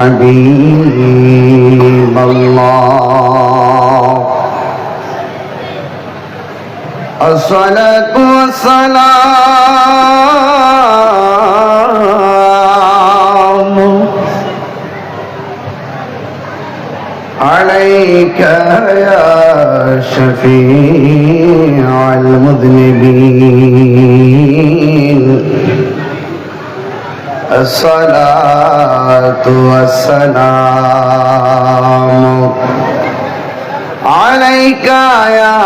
حبيب الله الصلاة والسلام عليك يا شفيع المذنبين الصلاة والسلام عليك يا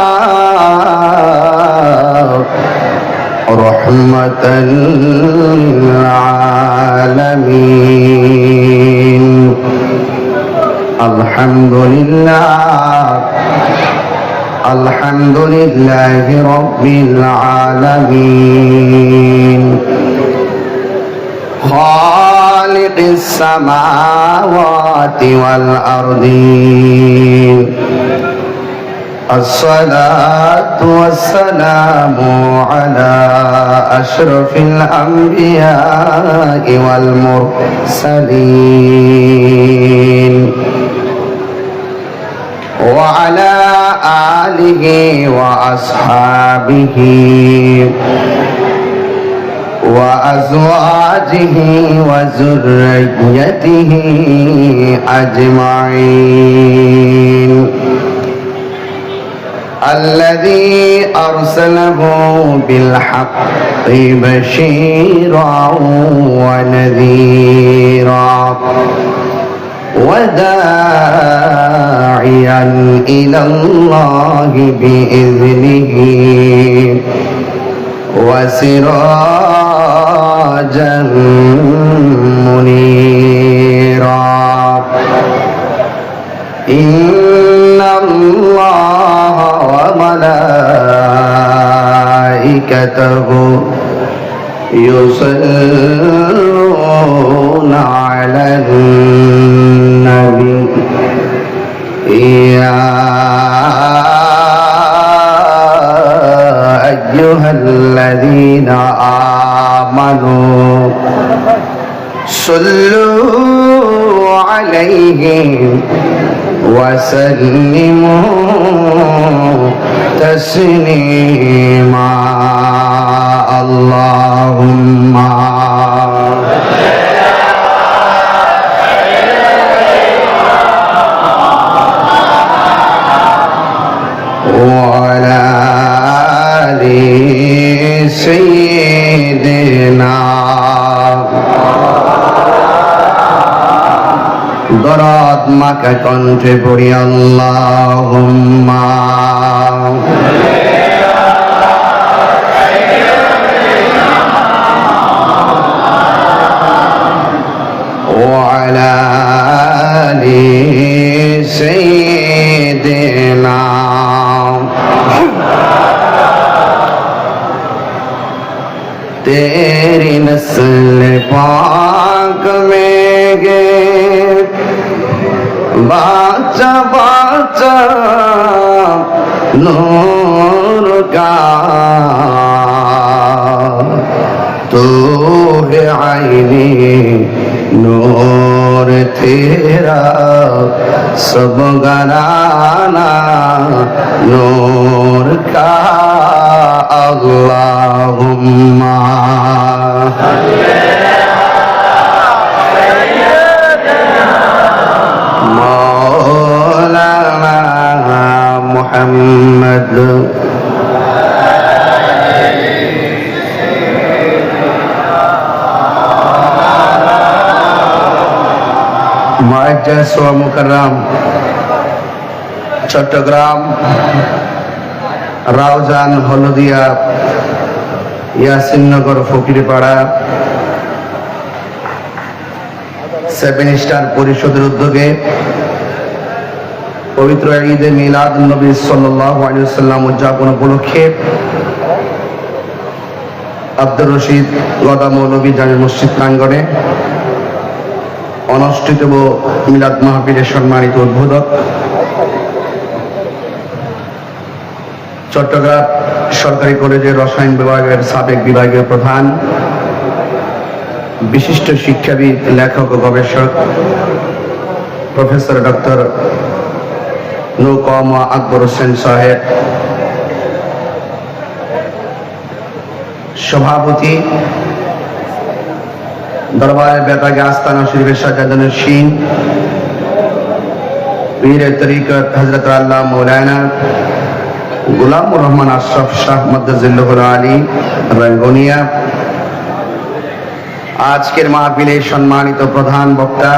رحمة العالمين. الحمد لله رب العالمين خالق السماوات والأرضين. الصلاة والسلام على أشرف الأنبياء والمرسلين وعلى آله وأصحابه وأزواجه وذريته أجمعين. الذي أرسله بالحق بشيرا ونذيرا وداعيا إلى الله بإذنه وسراجا منيرا. إن الله وملائكته يصلون على النبي يا أيها الذين آمنوا صلوا عليه وسلموا تسليما. اللهم وعلى آل سيدنا দরদ মাখা কণ্ঠে পড়ি আল্লাহুম্মা وعلى آل سيدنا. तेरी नस्ल पाक में गे बाचा बाचा नूर का तू है आईने नूर तेरा सब घराना नूर का. अल्लाहुम्मा मौलाना मुहम्मद मुअज्जज़ व मुकर्रम চট্টগ্রাম রাউজান হলদিয়া ইয়াসিননগর ফকিরপাড়া 7 স্টার পরিষদের উদ্যোগে পবিত্র ঈদে মিলাদ নবী সাল্লাল্লাহু আলাইহি ওয়াসাল্লাম উদযাপন উপলক্ষে আব্দুর রশিদ গদা মৌলভী জামে মসজিদ প্রাঙ্গণে অনুষ্ঠিত মিলাদ মাহফিলের সম্মানিত উদ্বোধক চট্টগ্রাম সরকারি কলেজের রসায়ন বিভাগের সাবেক বিভাগীয় প্রধান বিশিষ্ট শিক্ষাবিদ, লেখক ও গবেষক প্রফেসর ডক্টর নূর আকবর হোসেন সাহেব, সভাপতি দরবারের বেতাগে আস্তানা শরীফের সাজাদানশীন পীর তরিকত হযরত আল্লাহ মাওলানা গোলামুর রহমান আশরাফ শাহ মাদ্দাজিল্লাহুল আলী রাঙ্গুনিয়া, আজকের মাহফিলে সম্মানিত প্রধান বক্তা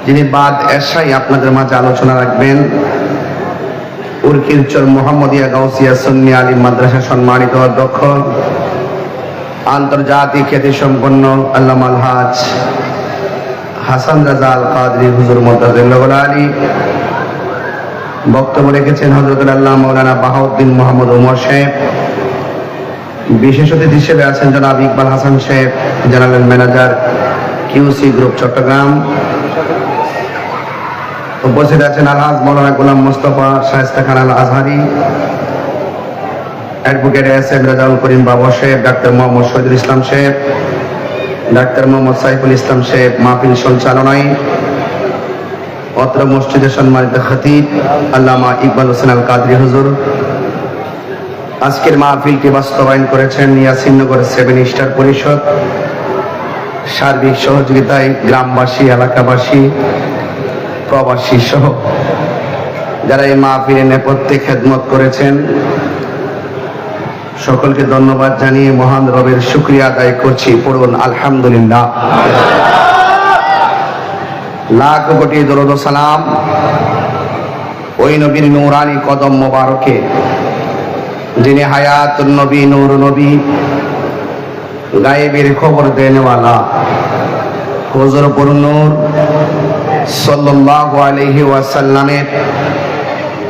যিনি বাদ এশাই আপনাদের মাঝে আলোচনা রাখবেন, উরকিরচর মোহাম্মদিয়া গাউসিয়া সুন্নি আলিম মাদ্রাসা সম্মানিত অধ্যক্ষ, আন্তর্জাতিক খ্যাতি সম্পন্ন আল্লামা আলহাজ হাসান রাজা আল কাদরি হুজুর মুতাজিল্লাহুল আলী। বক্তব্য রেখেছেন হযরত আল্লাহ মাওলানা বাহাউদ্দিন মোহাম্মদ ওমর সাহেব। বিশেষ অতিথি হিসেবে আছেন জনাব ইকবাল হাসান সাহেব, general manager QC group Chittagong. উপস্থিত আছেন আলহাজ মাওলানা Golam Mostafa Shayesta Khan Al Azhari, advocate S M Rajaul Karim Baba সাহেব, ডাক্তার মোহাম্মদ শহীদুল ইসলাম সাহেব, ডাক্তার মোহাম্মদ সাইফুল ইসলাম সাহেব মাহফিল সঞ্চালনায়, অত্র মসজিদের সম্মানিত খতিব আল্লামা ইকবাল হোসেন আল কাদরি হুজুর। আজকের মাহফিলটি বাস্তবায়ন করেছেন ইয়াসিননগর 7 স্টার পরিষদ। সার্বিক সহযোগিতায় গ্রামবাসী, এলাকাবাসী, প্রবাসী সহ যারা এই মাহফিলে নেপথ্যে খেদমত করেছেন সকলকে ধন্যবাদ জানিয়ে মহান রবের শুকরিয়া আদায় করছি। পড়ুন আলহামদুলিল্লাহ। লাখ কোটি দরুদ ও সালাম ওই নবীর নূরানি কদম মোবারকে যিনি হায়াতুন নবী, নূর নবী, গায়েবের খবর দেনেওয়ালা হুজুর পুর নূর সাল্লাল্লাহু আলাইহি ওয়াসাল্লামের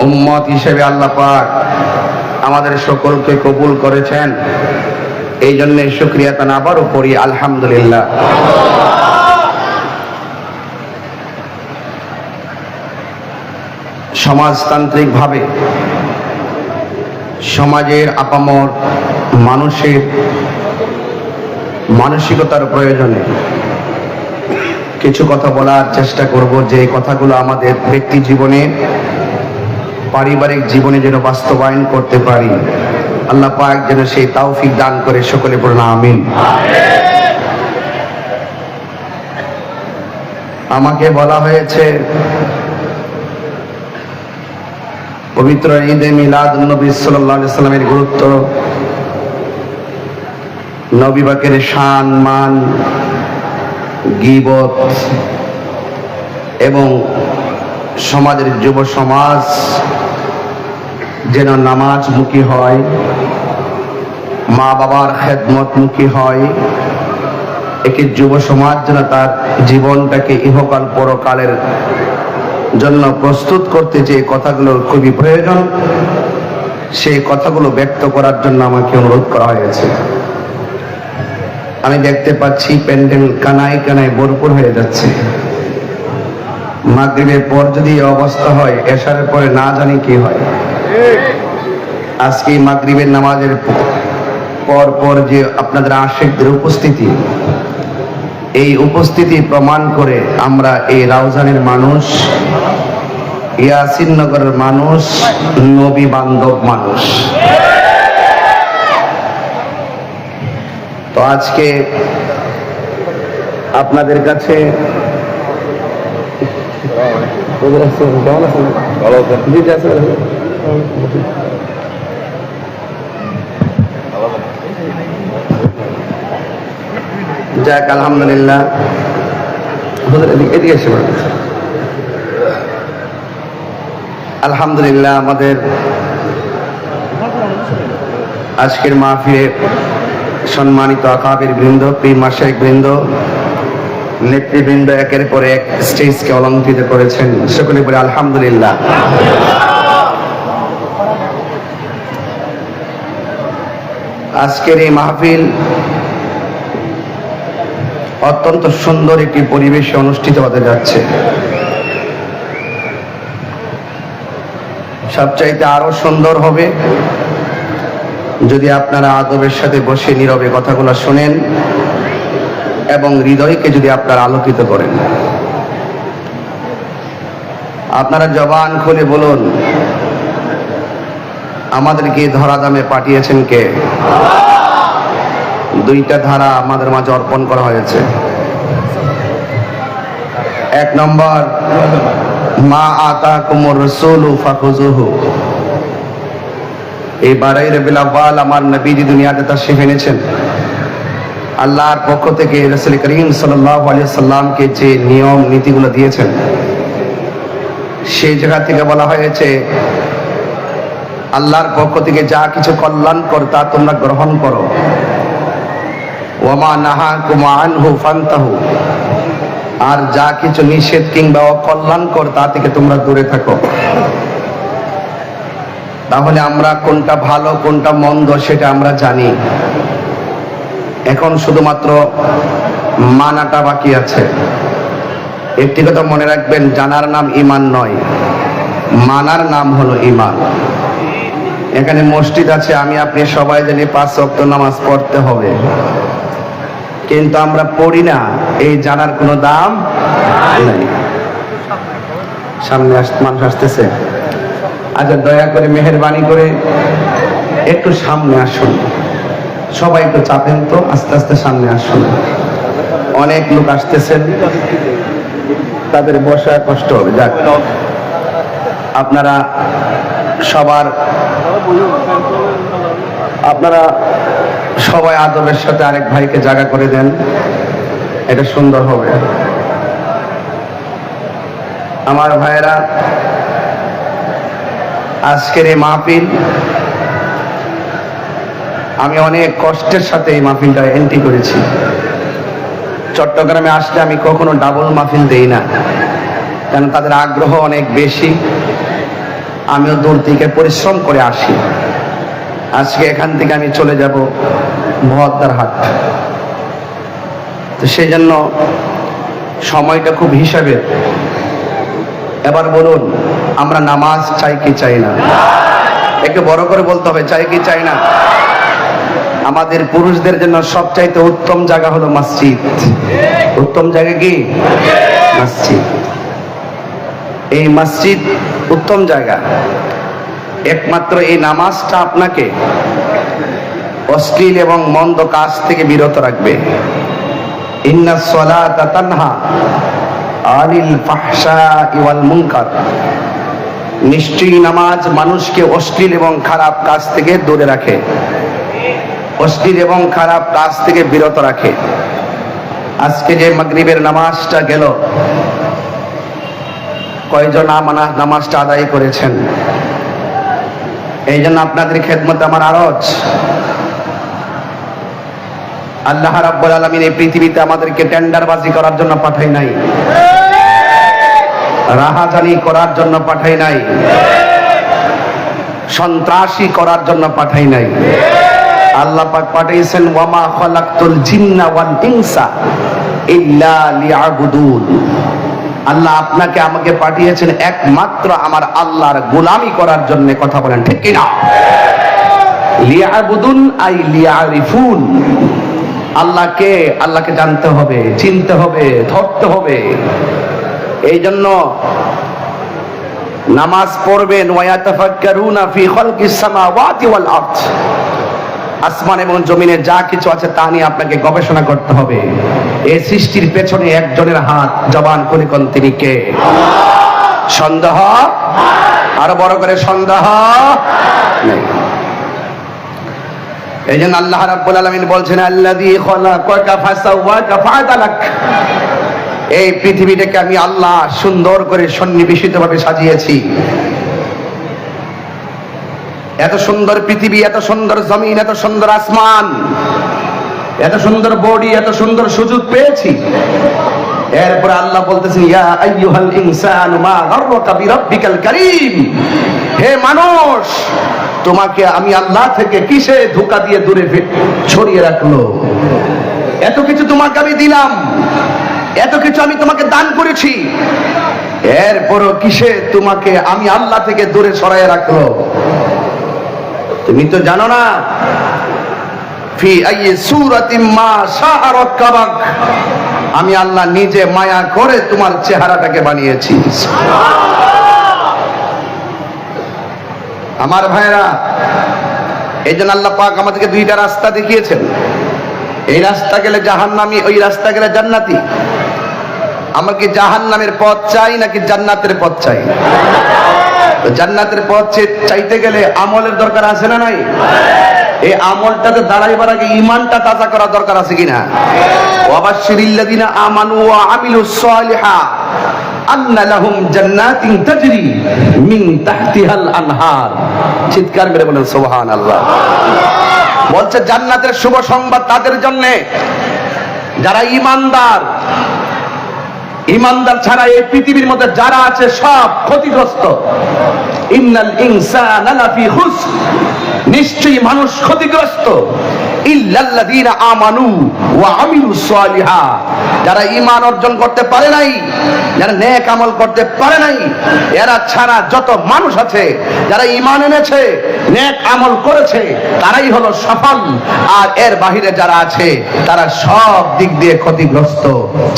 উম্মত হিসেবে আল্লাহ পাক আমাদের সকলকে কবুল করেছেন। এই জন্য শুকরিয়া তান আবারও পড়ি আলহামদুলিল্লাহ। সমাজতান্ত্রিক ভাবে সমাজের আপামর মানুষের মানসিকতার প্রয়োজনে কিছু কথা বলার চেষ্টা করব, যে কথাগুলো আমাদের ব্যক্তি জীবনে, পারিবারিক জীবনে যেন বাস্তবায়ন করতে পারি। আল্লাহ পাক যেন সেই তৌফিক দান করে। সকলে পড়ুন আমিন। আমাকে বলা হয়েছে পবিত্র ঈদে মিলাদুন নবী সাল্লাল্লাহু আলাইহি সাল্লামের গুরুত্ব, নবী পাকের শান মান, গীবত এবং সমাজের যুব সমাজ যেন নামাজমুখী হয়, মা বাবার খেদমতমুখী হয়। একটি যুব সমাজ যেন তার জীবনটাকে ইহকাল পরকালের জন্য প্রস্তুত করতে, যে কথাগুলো খুবই প্রয়োজন, সেই কথাগুলো ব্যক্ত করার জন্য আমাকে অনুরোধ করা হয়েছে। আমি দেখতে পাচ্ছি প্যান্ডেল কানায় কানায় ভরপুর হয়ে যাচ্ছে। মাগরিবের পর যদি এই অবস্থা হয়, এশারের পরে না জানি কি হয়। আজকে মাগরিবের নামাজের পর পর যে আপনাদের আশিকদের উপস্থিতি, এই উপস্থিতি প্রমাণ করে আমরা এই রাউজানের মানুষ, ইয়াসিননগরের মানুষ, নবী বান্ধব মানুষ। তো আজকে আপনাদের কাছে যাক আলহামদুলিল্লাহ। এদিকে এসে আলহামদুলিল্লাহ, আমাদের আজকের মাহফিলে সম্মানিত আকাবির বৃন্দ, পীর মাশায়েখ বৃন্দ, নেতৃবৃন্দ একের পর এক স্টেজকে অলঙ্কৃত করেছেন। সকলে বলে আলহামদুলিল্লাহ। আজকের এই মাহফিল অত্যন্ত সুন্দর একটি পরিবেশে অনুষ্ঠিত হতে যাচ্ছে। সবচাইতে আরো সুন্দর হবে যদি আপনারা আদবের সাথে বসে নীরবে কথাগুলো শোনেন এবং হৃদয়কে যদি আপনারা আলোকিত করেন। আপনারা জবান খুলে বলুন, আমাদেরকে ধরা দামে পাঠিয়েছেন কে? দুইটা ধারা আমাদের মাঝে অর্পণ করা হয়েছে। এক নম্বর, মা আতাকুমুর রাসূলু ফাখুযুহু। এই 12 রবিউল আউয়াল আমার নবীজি দুনিয়াতে তাশরীফ এনেছেন। আল্লাহর পক্ষ থেকে রাসূল করিম সাল্লাল্লাহু আলাইহি সাল্লামকে যে নিয়ম নীতিগুলো দিয়েছেন, সেই জায়গা থেকে বলা হয়েছে আল্লাহর পক্ষ থেকে যা কিছু কল্যাণকর তা তোমরা গ্রহণ করো। ওয়ামা নাহাকুম আনহু ফান্তাহু। আর যা কিছু নিষেধ কিংবা অকল্যাণকর তা থেকে তোমরা দূরে থাকো। তাহলে আমরা কোনটা ভালো কোনটা মন্দ সেটা আমরা জানি। এখন শুধুমাত্র মানাটা বাকি আছে। একটি কথা মনে রাখবেন, জানার নাম ঈমান নয়, মানার নাম হলো ঈমান। এখানে মসজিদ আছে, আমি আপনি সবাই জানি 5 ওয়াক্ত নামাজ পড়তে হবে, কিন্তু আমরা পড়ি না। এই জানার কোনো দাম নাই। সামনে মানুষ আসতেছে, আচ্ছা দয়া করে মেহেরবানি করে একটু সামনে আসুন। সবাই একটু চাপেন তো, আস্তে আস্তে সামনে আসুন। অনেক লোক আসতেছেন, তাদের বসা কষ্ট হবে। যাক, আপনারা সবাই আদবের সাথে আরেক ভাইকে জায়গা করে দেন, এটা সুন্দর হবে। আমার ভাইয়েরা, আজকের এই মাহফিল আমি অনেক কষ্টের সাথে এই মাহফিলটা এন্ট্রি করেছি। চট্টগ্রামে আসলে আমি কখনো ডাবল মাহফিল দেই না, কারণ তাদের আগ্রহ অনেক বেশি। আমিও দূর থেকে পরিশ্রম করে আসি। আজকে এখান থেকে আমি চলে যাব বহদ্দার হাট, তো সেই জন্য সময়টা খুব হিসাবের। এবার বলুন, আমরা নামাজ চাই কি চাই না? একটু বড় করে বলতে হবে, চাই কি চাই না? আমাদের পুরুষদের জন্য সবচাইতে উত্তম জায়গা হলো মসজিদ। উত্তম জায়গা কি? মসজিদ। এই মসজিদ উত্তম জায়গা। একমাত্র এই নামাজটা আপনাকে অশ্লীল এবং মন্দ কাজ থেকে বিরত রাখবে। ইন্নাস সালাতা তানহা আনিল ফাহশাই ওয়াল মুনকার। নিশ্চয়ই নামাজ মানুষকে অশ্লীল এবং খারাপ কাজ থেকে দূরে রাখে, অশ্লীল এবং খারাপ কাজ থেকে বিরত রাখে। আজকে যে মাগরিবের নামাজটা গেল, কয়জন নামাজটা আদায় করেছেন? এই জন্য আপনাদের খেদমতে আমার আরজ, আল্লাহ রাব্বুল আলামিন এই পৃথিবীতে আমাদেরকে টেন্ডারবাজি করার জন্য পাঠাই নাই, রাহাজানি করার জন্য পাঠাই নাই, সন্ত্রাসী করার জন্য পাঠাই নাই। আল্লাহ পাক পাঠাইছেন ওয়ামা খালাকতুল জিন্না ওয়াল ইনসা ইল্লা লিয়াবুদুন। আল্লাহ আপনাকে আমাকে পাঠিয়েছেন একমাত্র আমার আল্লাহর গোলামি করার জন্য। কথা বলেন ঠিক কিনা? লিয়াবুদুন আই লিয়ারিফুন। আল্লাহকে জানতে হবে, চিনতে হবে, ধরতে হবে। এই জন্য নামাজ পড়বেন, ওয়ায়াতাফাক্কারুনা ফি খালকিস সামাওয়াতি ওয়াল আরদ। আসমান এবং জমিনে যা কিছু আছে তা নিয়ে আপনাকে গবেষণা করতে হবে। এই সৃষ্টির পেছনে একজনের হাত। জবান খুলে কোন তিনি কে? সন্দেহ, আরো বড় করে সন্দেহ নেই। এই জন্য আল্লাহ রাব্বুল আলামিন বলছেন আল্লাযী খালাকাকা ফাসাওয়াকা ফাআদালাক। এই পৃথিবীটাকে আমি আল্লাহ সুন্দর করে সন্নিবেশিতভাবে সাজিয়েছি। এত সুন্দর পৃথিবী, এত সুন্দর জমিন, এত সুন্দর আসমান, এত সুন্দর বডি, এত সুন্দর সুযোগ পেয়েছি। এরপর আল্লাহ বলতেছেন ইয়া আইয়ুহাল ইনসানু মা গাররাকা বিরাব্বিকাল কারীম। হে মানুষ, তোমাকে আমি আল্লাহ থেকে কিসে ধোঁকা দিয়ে দূরে ছড়িয়ে রাখলো? এত কিছু তোমাকে আমি দিলাম, এত কিছু আমি তোমাকে দান করেছি, এরপরও কিসে তোমাকে আমি আল্লাহ থেকে দূরে সরাইয়ে রাখলো? তুমি তো জানো না ফি আইয়ি সূরাতিন মা শাআ রাক্কাবাক, আমি আল্লাহ নিজে মায়া করে তোমার চেহারাটাকে বানিয়েছি। আমার ভাইরা, এই জন্য আল্লাহ পাক আমাদেরকে দুইটা রাস্তা দেখিয়েছেন। এই রাস্তা গেলে জাহান্নামী, ওই রাস্তা গেলে জান্নাতি। আমরা কি জাহান্নামের পথ চাই নাকি জান্নাতের পথ চাই? জান্নাতের পথ চাইতে গেলে আমলের দরকার আছে না নাই? এই আমলটাতে দাঁড়াইবার আগে ঈমানটা তাজা করা দরকার আছে কিনা? ওয়াবাশশিরিল্লাযিনা আমানু ওয়া আমিলুস সালিহাত আন্না লাহুম জান্নাতিন তাজরি মিন তাহতিহাল আনহার। চিৎকার করে বলেন সুবহানাল্লাহ। বলছে জান্নাতের শুভ সংবাদ তাদের জন্য যারা ঈমানদার। ঈমানদার ছাড়া এই পৃথিবীর মধ্যে যারা আছে সব ক্ষতিগ্রস্ত। ইন্নাল ইনসানা লাফি খুসর, নিশ্চয়ই মানুষ ক্ষতিগ্রস্ত। ইল্লাল্লাযীনা আমানু ওয়া আমিলুস সালিহাত, যারা ঈমান অর্জন করতে পারে নাই, যারা নেক আমল করতে পারে নাই, এরা ছাড়া যত মানুষ আছে যারা ঈমান এনেছে, নেক আমল করেছে, তারাই হলো সফল। আর এর বাহিরে যারা আছে তারা সব দিক দিয়ে ক্ষতিগ্রস্ত।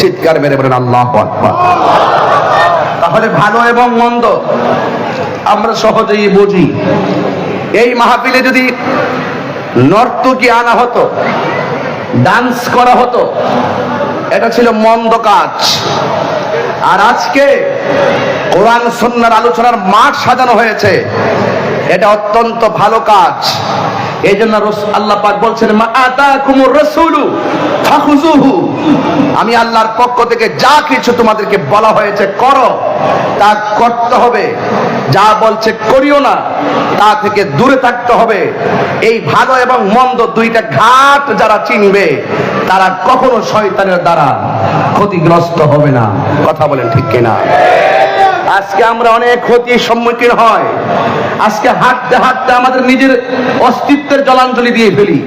চিৎকার মেরে বলেন আল্লাহু আকবার। তাহলে ভালো এবং মন্দ আমরা সহজেই বুঝি। এই মাহফিলে যদি নর্তকী আনা হতো, ডান্স করা হতো, এটা ছিল মন্দ কাজ। আর আজকে কোরআন সুন্নাহর আলোচনার মাঠ সাজানো হয়েছে, এটা অত্যন্ত ভালো কাজ। এই জন্য আল্লাহ পাক বলছেন মা আতাকুমুর রাসূলু ফাখুযুহু, আমি আল্লাহর পক্ষ থেকে যা কিছু তোমাদেরকে বলা হয়েছে করো, তা করতে হবে। যা বলছে করিও না, তা থেকে দূরে থাকতে হবে। এই ভালো এবং মন্দ দুইটা ঘাট যারা চিনবে, তারা কখনো শয়তানের দ্বারা ক্ষতিগ্রস্ত হবে না। কথা বলেন ঠিক কিনা? আজকে আমরা অনেক ক্ষতির সম্মুখীন হয়। আজকে হাঁটতে হাঁটতে আমাদের নিজের অস্তিত্বের জলাঞ্জলি দিয়ে ফেলি।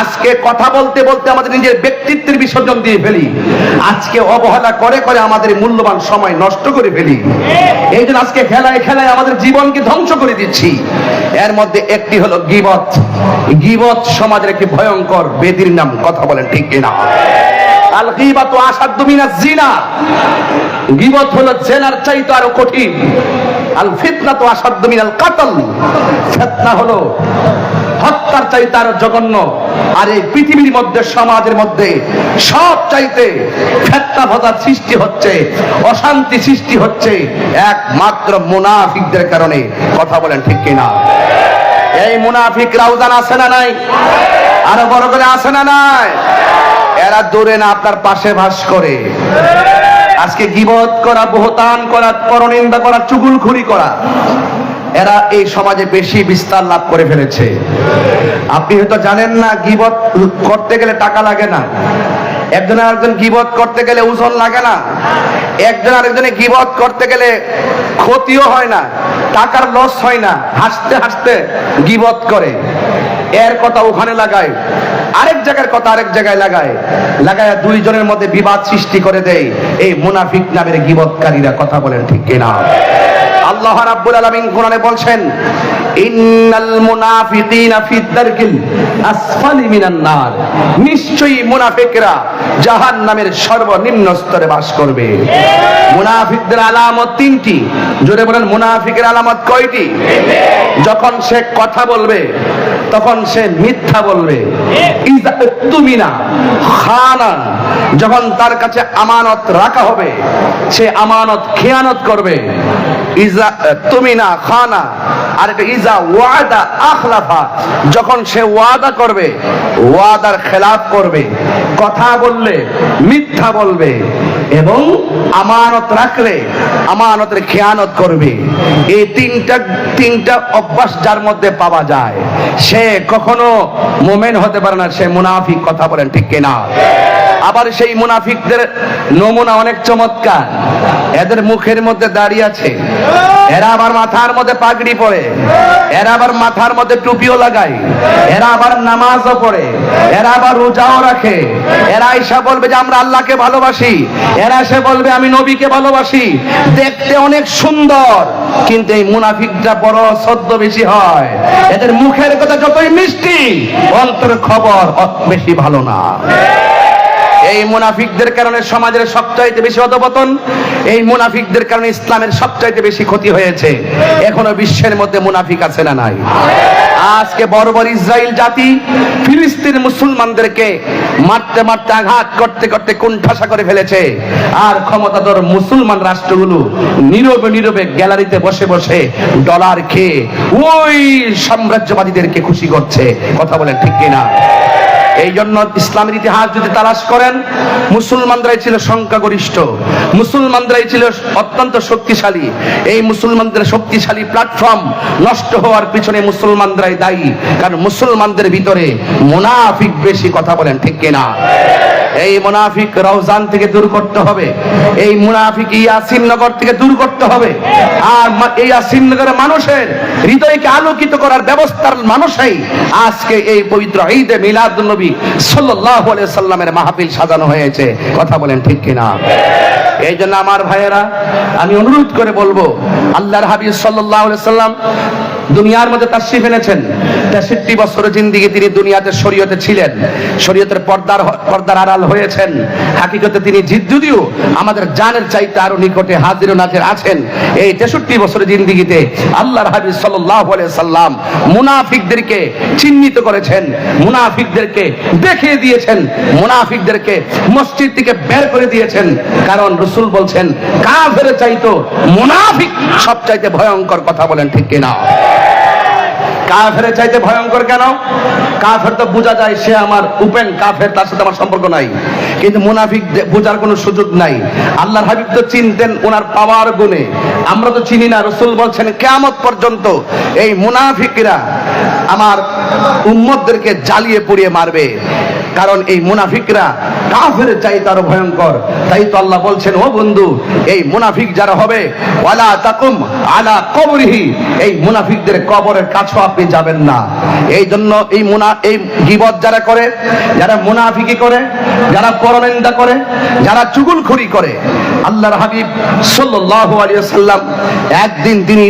আজকে কথা বলতে বলতে আমাদের নিজের ব্যক্তিত্বের বিসর্জন দিয়ে ফেলি। আজকে অবহেলা করে করে আমাদের মূল্যবান সময় নষ্ট করে ফেলি। এই জন্য আজকে খেলায় খেলায় আমাদের জীবনকে ধ্বংস করে দিচ্ছি। এর মধ্যে একটি হলো গীবত। গীবত সমাজের একটি ভয়ঙ্কর বেদির নাম। কথা বলেন ঠিক কিনা? আল গীবাতু আশাদ্দু মিনাজ জিনা, গীবত হলো জেনার চাইতে আরো কঠিন। আল ফিতনাতু আশাদ্দু মিনাল কাতল, ফিতনা হলো হত্যার চাইতে আরো জঘন্য। আর এই পৃথিবীর মধ্যে, সমাজের মধ্যে সব চাইতে ফিতনা ফাসাদ সৃষ্টি হচ্ছে, অশান্তি সৃষ্টি হচ্ছে একমাত্র মুনাফিকদের কারণে। কথা বলেন ঠিক কিনা? এই মুনাফিকরা উজান আছে না নাই? আরো বড় করে আছে না নাই? এরা দূরে না, আপনার পাশে বাস করে। আজকে গীবত করা, বহতান করা, পরনিন্দা করা, চুগলখড়ি করা, এরা এই সমাজে বেশি বিস্তার লাভ করে ফেলেছে। আপনি হয়তো জানেন না, গীবত করতে গেলে টাকা লাগে না। একজন আরেকজন গীবত করতে গেলে ওজন লাগে না। একজন আরেকজনে গীবত করতে গেলে ক্ষতিও হয় না, টাকার লস হয় না। হাসতে হাসতে গীবত করে, এর কথা ওখানে লাগায়, আরেক জায়গার কথা আরেক জায়গায় লাগায়, দুইজনের মধ্যে বিবাদ সৃষ্টি করে দেয় এই মুনাফিক নামের গীবতকারীরা। কথা বলেন ঠিক কিনা? আল্লাহ রাব্বুল আলামিন কোরআনে বলছেন ইন্নাল মুনাফিকিনা ফিদ দারকিল আসফালি মিনান নার, নিশ্চয়ই মুনাফিকরা জাহান্নামের সর্বনিম্ন স্তরে বাস করবে। মুনাফিকদের আলামত তিনটি। জোরে বলেন, মুনাফিকের আলামত কয়টি? যখন সে কথা বলবে তখন সে মিথ্যা বলবে। ইযা তুমিনা খানা, যখন তার কাছে আমানত রাখা হবে সে আমানত খেয়ানত করবে। ইজা তুমিনা খানা। আর এটা ইজা ওয়াদা আখলাফা, যখন সে ওয়াদা করবে ওয়াদার খেলাফ করবে। কথা বললে মিথ্যা বলবে এবং আমানত রাখলে আমানতের খেয়ানত করবে। এই তিনটা অভ্যাস যার মধ্যে পাওয়া যায় সে কখনো মুমিন হতে পারে না, সে মুনাফিক। কথা বলেন ঠিক কিনা? আবার সেই মুনাফিকদের নমুনা অনেক চমৎকার। এদের মুখের মধ্যে দাড়ি আছে, এরা আবার মাথার মধ্যে পাগড়ি পরে, এরা আবার মাথার মধ্যে টুপিও লাগায়, এরা আবার নামাজও পড়ে, এরা আবার রোজাও রাখে। এরা এসে বলবে যে আমরা আল্লাহকে ভালোবাসি, এরা এসে বলবে আমি নবীকে ভালোবাসি, দেখতে অনেক সুন্দর, কিন্তু এই মুনাফিকরা বড় ছদ্মবেশী হয়। এদের মুখের কথা যতই মিষ্টি, অন্তরের খবর বেশি ভালো না। এই মুনাফিকদের কারণে সমাজের সবচাইতে বেশি অধপতন, এই মুনাফিকদের কারণে ইসলামের সবচাইতে বেশি ক্ষতি হয়েছে। এখনো বিশ্বের মধ্যে মুনাফিক আছে না নাই? আজকে বর্বর ইসরায়েল জাতি ফিলিস্তিন মুসলমানদেরকে মারতে মারতে আঘাত করতে করতে কুণ্ঠাসা করে ফেলেছে, আর ক্ষমতাধর মুসলমান রাষ্ট্রগুলো নীরবে নীরবে গ্যালারিতে বসে বসে ডলার খেয়ে ওই সাম্রাজ্যবাদীদেরকে খুশি করছে। কথা বলেন ঠিক কিনা? এই জন্য ইসলামের ইতিহাস যদি তালাশ করেন, মুসলমানরাই ছিল সংখ্যাগরিষ্ঠ, মুসলমানরাই ছিল অত্যন্ত শক্তিশালী। এই মুসলমানদের শক্তিশালী প্ল্যাটফর্ম নষ্ট হওয়ার পিছনে মুসলমানরাই দায়ী, কারণ মুসলমানদের ভিতরে মুনাফিক বেশি। কথা বলেন ঠিক কিনা? এই মুনাফিক রওজান থেকে দূর করতে হবে, এই মুনাফিক ইয়াসিন নগর থেকে দূর করতে হবে। আর এই ইয়াসিন নগরের মানুষের হৃদয়কে আলোকিত করার ব্যবস্থার মানুষই আজকে এই পবিত্র ঈদে মিলাদুন নবী সাল্লাল্লাহু আলাইহি সাল্লামের মাহফিল সাজানো হয়েছে। কথা বলেন ঠিক কিনা? এই জন্য আমার ভাইয়েরা, আমি অনুরোধ করে বলবো, আল্লাহর হাবিব সাল্লাল্লাহু আলাইহি সাল্লাম দুনিয়ার মধ্যে তাশরীফ এনেছেন। 63 বছরের জিন্দেগি তিনি দুনিয়াতে শরীয়তে ছিলেন, শরীয়তের পর্দার আড়াল হয়েছেন। হাকিকতে তিনি যদিও আমাদের জানের চাইতে আরো নিকটে হাজির ও নাজির আছেন। এই 63 বছরের জিন্দেগিতে আল্লাহর হাবিব সাল্লাল্লাহু আলাইহি সাল্লাম মুনাফিকদেরকে চিহ্নিত করেছেন, মুনাফিকদেরকে দেখিয়ে দিয়েছেন, মুনাফিকদেরকে মসজিদ থেকে বের করে দিয়েছেন। কারণ রাসূল বলছেন কাফের চাইতো মুনাফিক সবচাইতে ভয়ঙ্কর। কথা বলেন ঠিক কিনা? কাফের চাইতে ভয়ঙ্কর কেন? কাফের তো বোঝা যায় সে আমার ওপেন কাফের, তার সাথে আমার সম্পর্ক নাই, কিন্তু মুনাফিক বোঝার কোনো সুযোগ নাই। আল্লাহর হাবিব তো চিনতেন ওনার পাওয়ার গুণে, আমরা তো চিনি না। রাসূল বলছেন কিয়ামত পর্যন্ত এই মুনাফিকরা আমার উম্মতদেরকে জ্বালিয়ে পুড়িয়ে মারবে, কারণ এই মুনাফিকরা কাফের চাইতে আরো ভয়ঙ্কর। তাই তো আল্লাহ বলছেন, ও বন্ধু, এই মুনাফিক যারা হবে ওয়ালা তাকুম আলা কবরিহি, এই মুনাফিকদের কবরের কাছেও আপনি যাবেন না। এই জন্য এই গীবত যারা করে, যারা মুনাফিকি করে, যারা পরনিন্দা করে, যারা চুগলখড়ি করে, আল্লাহর হাবিব সাল্লাল্লাহু আলাইহি ওয়াসাল্লাম একদিন তিনি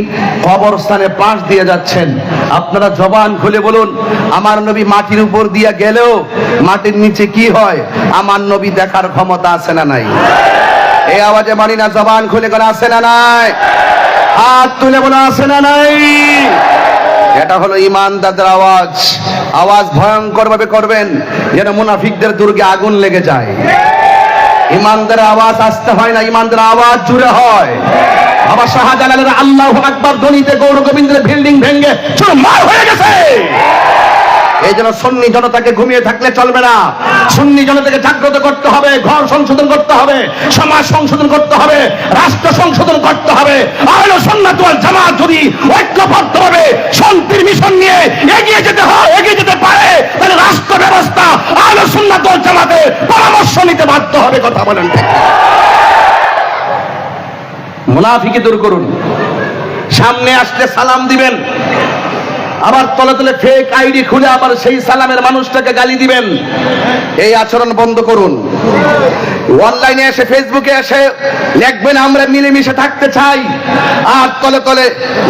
কবরস্থানে পাশ দিয়ে যাচ্ছেন। আপনারা জবান খুলে বলুন, আমার নবী মাটির উপর দিয়ে গেলেও মাটির নিচে কি হয় আমার নবী দেখার ক্ষমতা আছে না নাই? এই আওয়াজে মানি না, জবান খুলে করে আছে না নাই? হাত তুলে বলে আছে না নাই? এটা হলো ঈমানদারদের আওয়াজ। আওয়াজ ভয়ঙ্কর ভাবে করবেন যেন মুনাফিকদের দুর্গে আগুন লেগে যায়। ঈমানদারের আওয়াজ আসতে হয় না, ঈমানদারের আওয়াজ জুড়ে হয়। বাবা শাহজালালের আল্লাহু আকবার ধ্বনিতে গৌর গোবিন্দের বিল্ডিং ভেঙে চুরমার হয়ে গেছে। এই জন্য সুন্নি জনতাকে ঘুমিয়ে থাকলে চলবে না, সুন্নি জনতাকে জাগ্রত করতে হবে, ঘর সংশোধন করতে হবে, সমাজ সংশোধন করতে হবে, রাষ্ট্র সংশোধন করতে হবে। আহলে সুন্নাত ওয়াল জামাত যদি ঐক্যবদ্ধভাবে শান্তির মিশন নিয়ে এগিয়ে যেতে পারে, তাহলে রাষ্ট্র ব্যবস্থা আহলে সুন্নাত ওয়াল জামাতের পরামর্শ নিতে বাধ্য হবে। কথা বলেন ঠিক? মুনাফিকি দূর করুন। সামনে আসলে সালাম দিবেন, আবার তলে তলে ফেক আইডি খুলে আবার সেই সালামের মানুষটাকে গালি দিবেন। এই আচরণ বন্ধ করুন। অনলাইনে এসে ফেসবুকে এসে লিখবেন আমরা মিলেমিশে থাকতে চাই, আর তলে তলে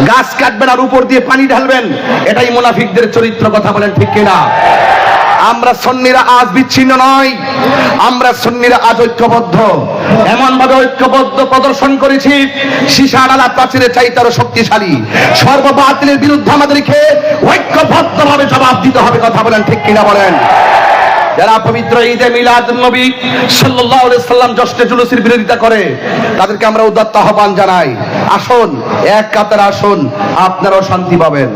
গাছ কাটবেন আর উপর দিয়ে পানি ঢালবেন। এটাই মুনাফিকদের চরিত্র। কথা বলেন ঠিক কিনা? আমরা সুন্নিরা আজ বিচ্ছিন্ন নয়, আমরা সুন্নিরা আজ ঐক্যবদ্ধ। এমন ভাবে ঐক্যবদ্ধ প্রদর্শন করেছি, সীসার আলা প্রাচীরের চাইতে আরো শক্তিশালী। সর্ববাতিলের বিরুদ্ধে আমাদেরকে ঐক্যবদ্ধ ভাবে জবাব দিতে হবে। কথা বলেন ঠিক কিনা? বলেন। যারা পবিত্র ঈদে মিলাদুন নবী সাল্লাল্লাহু আলাইহি সাল্লাম জশ্নে জুলুসের বিরোধিতা করে, তাদেরকে আমরা উদাত্ত আহ্বান জানাই, আসুন এক কাতারে আসুন, আপনারাও শান্তি পাবেন।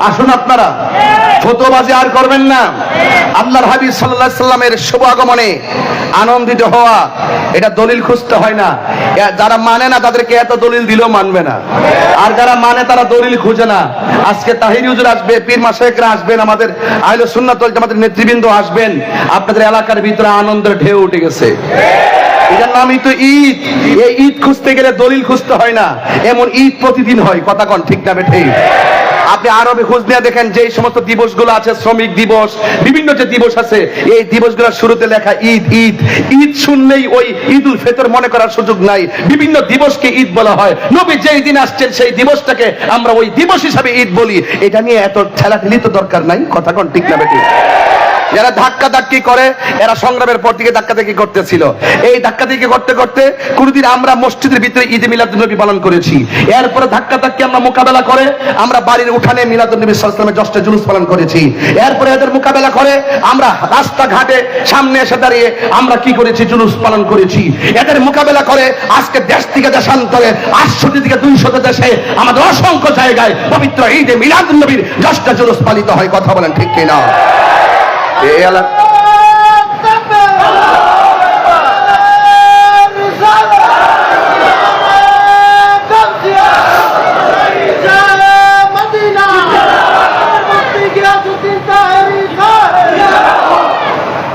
আসুন, আপনারা ফতোয়াবাজি আর করবেন না। আল্লাহর হাবিব সাল্লাল্লাহু আলাইহি সাল্লামের শুভ আগমনে আনন্দিত হওয়া, এটা দলিল খুঁজতে হয় না। যারা মানে না তাদেরকে এত দলিল দিলেও মানবে না, আর যারা মানে তারা দলিল খুঁজে না। আজকে তাহিরি হুজুর আসবে, পীর মাশায়েখরা আসবেন, আমাদের আহলে সুন্নাত ওয়াল জামাতের নেতৃবৃন্দ আসবেন। আপনাদের এলাকার ভিতরে আনন্দের ঢেউ উঠে গেছে। এটার নামই তো ঈদ। এই ঈদ খুঁজতে গেলে দলিল খুঁজতে হয় না, এমন ঈদ প্রতিদিন হয়। কথা কন ঠিক না বেঠে? আপনি আরবে খোঁজ নিয়ে দেখেন যে সমস্ত দিবসগুলো আছে, শ্রমিক দিবস, বিভিন্ন যে দিবস আছে, এই দিবসগুলোর শুরুতে লেখা ঈদ। ঈদ ঈদ শুনলেই ওই ঈদুল ফিতর মনে করার সুযোগ নাই। বিভিন্ন দিবসকে ঈদ বলা হয়। নবী যেই দিন আসছেন সেই দিবসটাকে আমরা ওই দিবস হিসাবে ঈদ বলি। এটা নিয়ে এত ঠেলাঠেলি তো দরকার নাই। কথা কন ঠিক না বেঠে? যারা ধাক্কা ধাক্কি করে এরা সংগ্রামের পর থেকে ধাক্কা ধাক্কি করতেছিল। এই ধাক্কা ধাক্কি করতে করতে কোনদিন আমরা মসজিদের ভিতরে ঈদে মিলাদুন্নবী পালন করেছি। এরপরে ধাক্কা ধাক্কি আমরা মোকাবেলা করে আমরা বাড়ির উঠানে মিলাদুন্নবী সাল্লাল্লাহু আলাইহি ওয়াসাল্লামের জশ্নে জুলুস পালন করেছি। এরপরে এদের মোকাবেলা করে আমরা রাস্তাঘাটে সামনে এসে দাঁড়িয়ে আমরা কি করেছি? জুলুস পালন করেছি। এদের মোকাবেলা করে আজকে দেশ থেকে দেশান্তরে 800 থেকে 200 দেশে আমাদের অসংখ্য জায়গায় পবিত্র ঈদে মিলাদুন্নবীর জশ্নে জুলুস পালিত হয়। কথা বলেন ঠিক কিনা?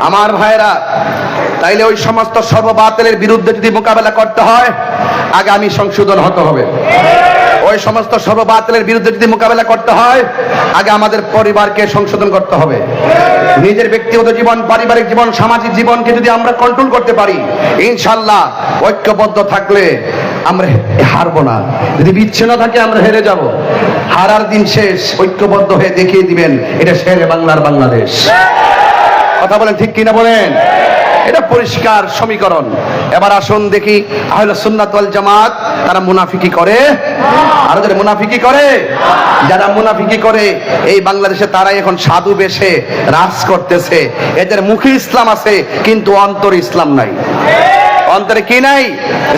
আমার ভাইরা, তাইলে ওই সমস্ত সর্ববাতিলের বিরুদ্ধে যদি মোকাবেলা করতে হয় আগামী সংশোধন হতে হবে। ওই সমস্ত সর্ববাতিলের বিরুদ্ধে যদি মোকাবেলা করতে হয় আগে আমাদের পরিবারকে সংশোধন করতে হবে। নিজের ব্যক্তিগত জীবন, পারিবারিক জীবন, সামাজিক জীবনকে যদি আমরা কন্ট্রোল করতে পারি, ইনশাআল্লাহ ঐক্যবদ্ধ থাকলে আমরা হারবো না। যদি বিচ্ছিন্ন থাকে আমরা হেরে যাব। হারার দিন শেষ। ঐক্যবদ্ধ হয়ে দেখিয়ে দিবেন এটা শেরে বাংলার বাংলাদেশ। কথা বলেন ঠিক কিনা বলেন? এটা পরিষ্কার সমীকরণ। এবার আসুন দেখি আহলে সুন্নাত ওয়াল জামাত তারা মুনাফিকি করে? আর যারা মুনাফিকি করে, যারা মুনাফিকি করে এই বাংলাদেশে তারাই এখন সাধু বেশে রাজ করতেছে। এদের মুখে ইসলাম আছে কিন্তু অন্তরে ইসলাম নাই। অন্তরে কি নাই?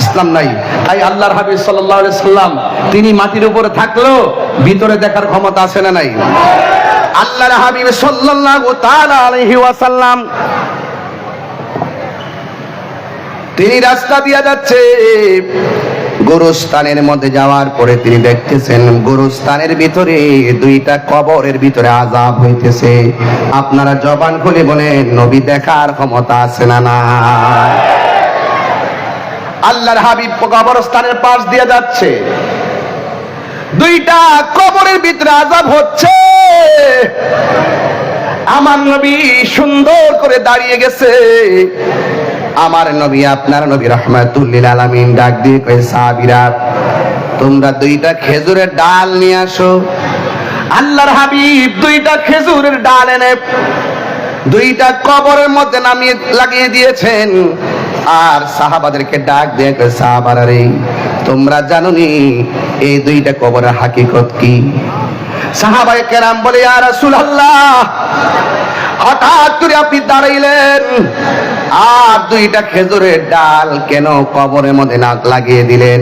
ইসলাম নাই। তাই আল্লাহর হাবিব সাল্লাল্লাহু আলাইহি সাল্লাম তিনি মাটির উপরে থাকলেও ভিতরে দেখার ক্ষমতা আছে না নাই? আল্লাহর হাবিব সাল্লাল্লাহু তাআলা আলাইহি ওয়াসাল্লাম তিনি রাস্তা দিয়ে যাচ্ছে, গোরস্থানের মধ্যে যাওয়ার পরে তিনি দেখতেছেন গোরস্থানের ভিতরে দুইটা কবরের ভিতরে আযাব হইতেছে। আপনারা জবান খুলে বলেন নবী দেখার ক্ষমতা আছে না না? আল্লাহর হাবিব কবরস্থানের পাশ দিয়ে যাচ্ছে, দুইটা কবরের ভিতরে আযাব হচ্ছে। আমার নবী সুন্দর করে দাঁড়িয়ে গেছে। আমার নবী, আপনার নবী রাহমাতুল লিল আলামিন ডাক দিয়ে কয়, সাহাবীরা তোমরা দুইটা খেজুরের ডাল নিয়ে আসো। আল্লাহর হাবিব দুইটা খেজুরের ডাল এনে দুইটা কবরের মধ্যে নামিয়ে লাগিয়ে দিয়েছেন। আর সাহাবাদেরকে ডাক দিয়ে কয়, সাহাবারা রে তোমরা জানোনি এই দুইটা কবরের হাকিকত কি? সাহাবায়ে কেরাম বলে, ইয়া রাসূলুল্লাহ হঠাৎ করে আপনি দাঁড়াইলেন আর দুইটা খেজুরের ডাল কেন কবরের মধ্যে নাক লাগিয়ে দিলেন?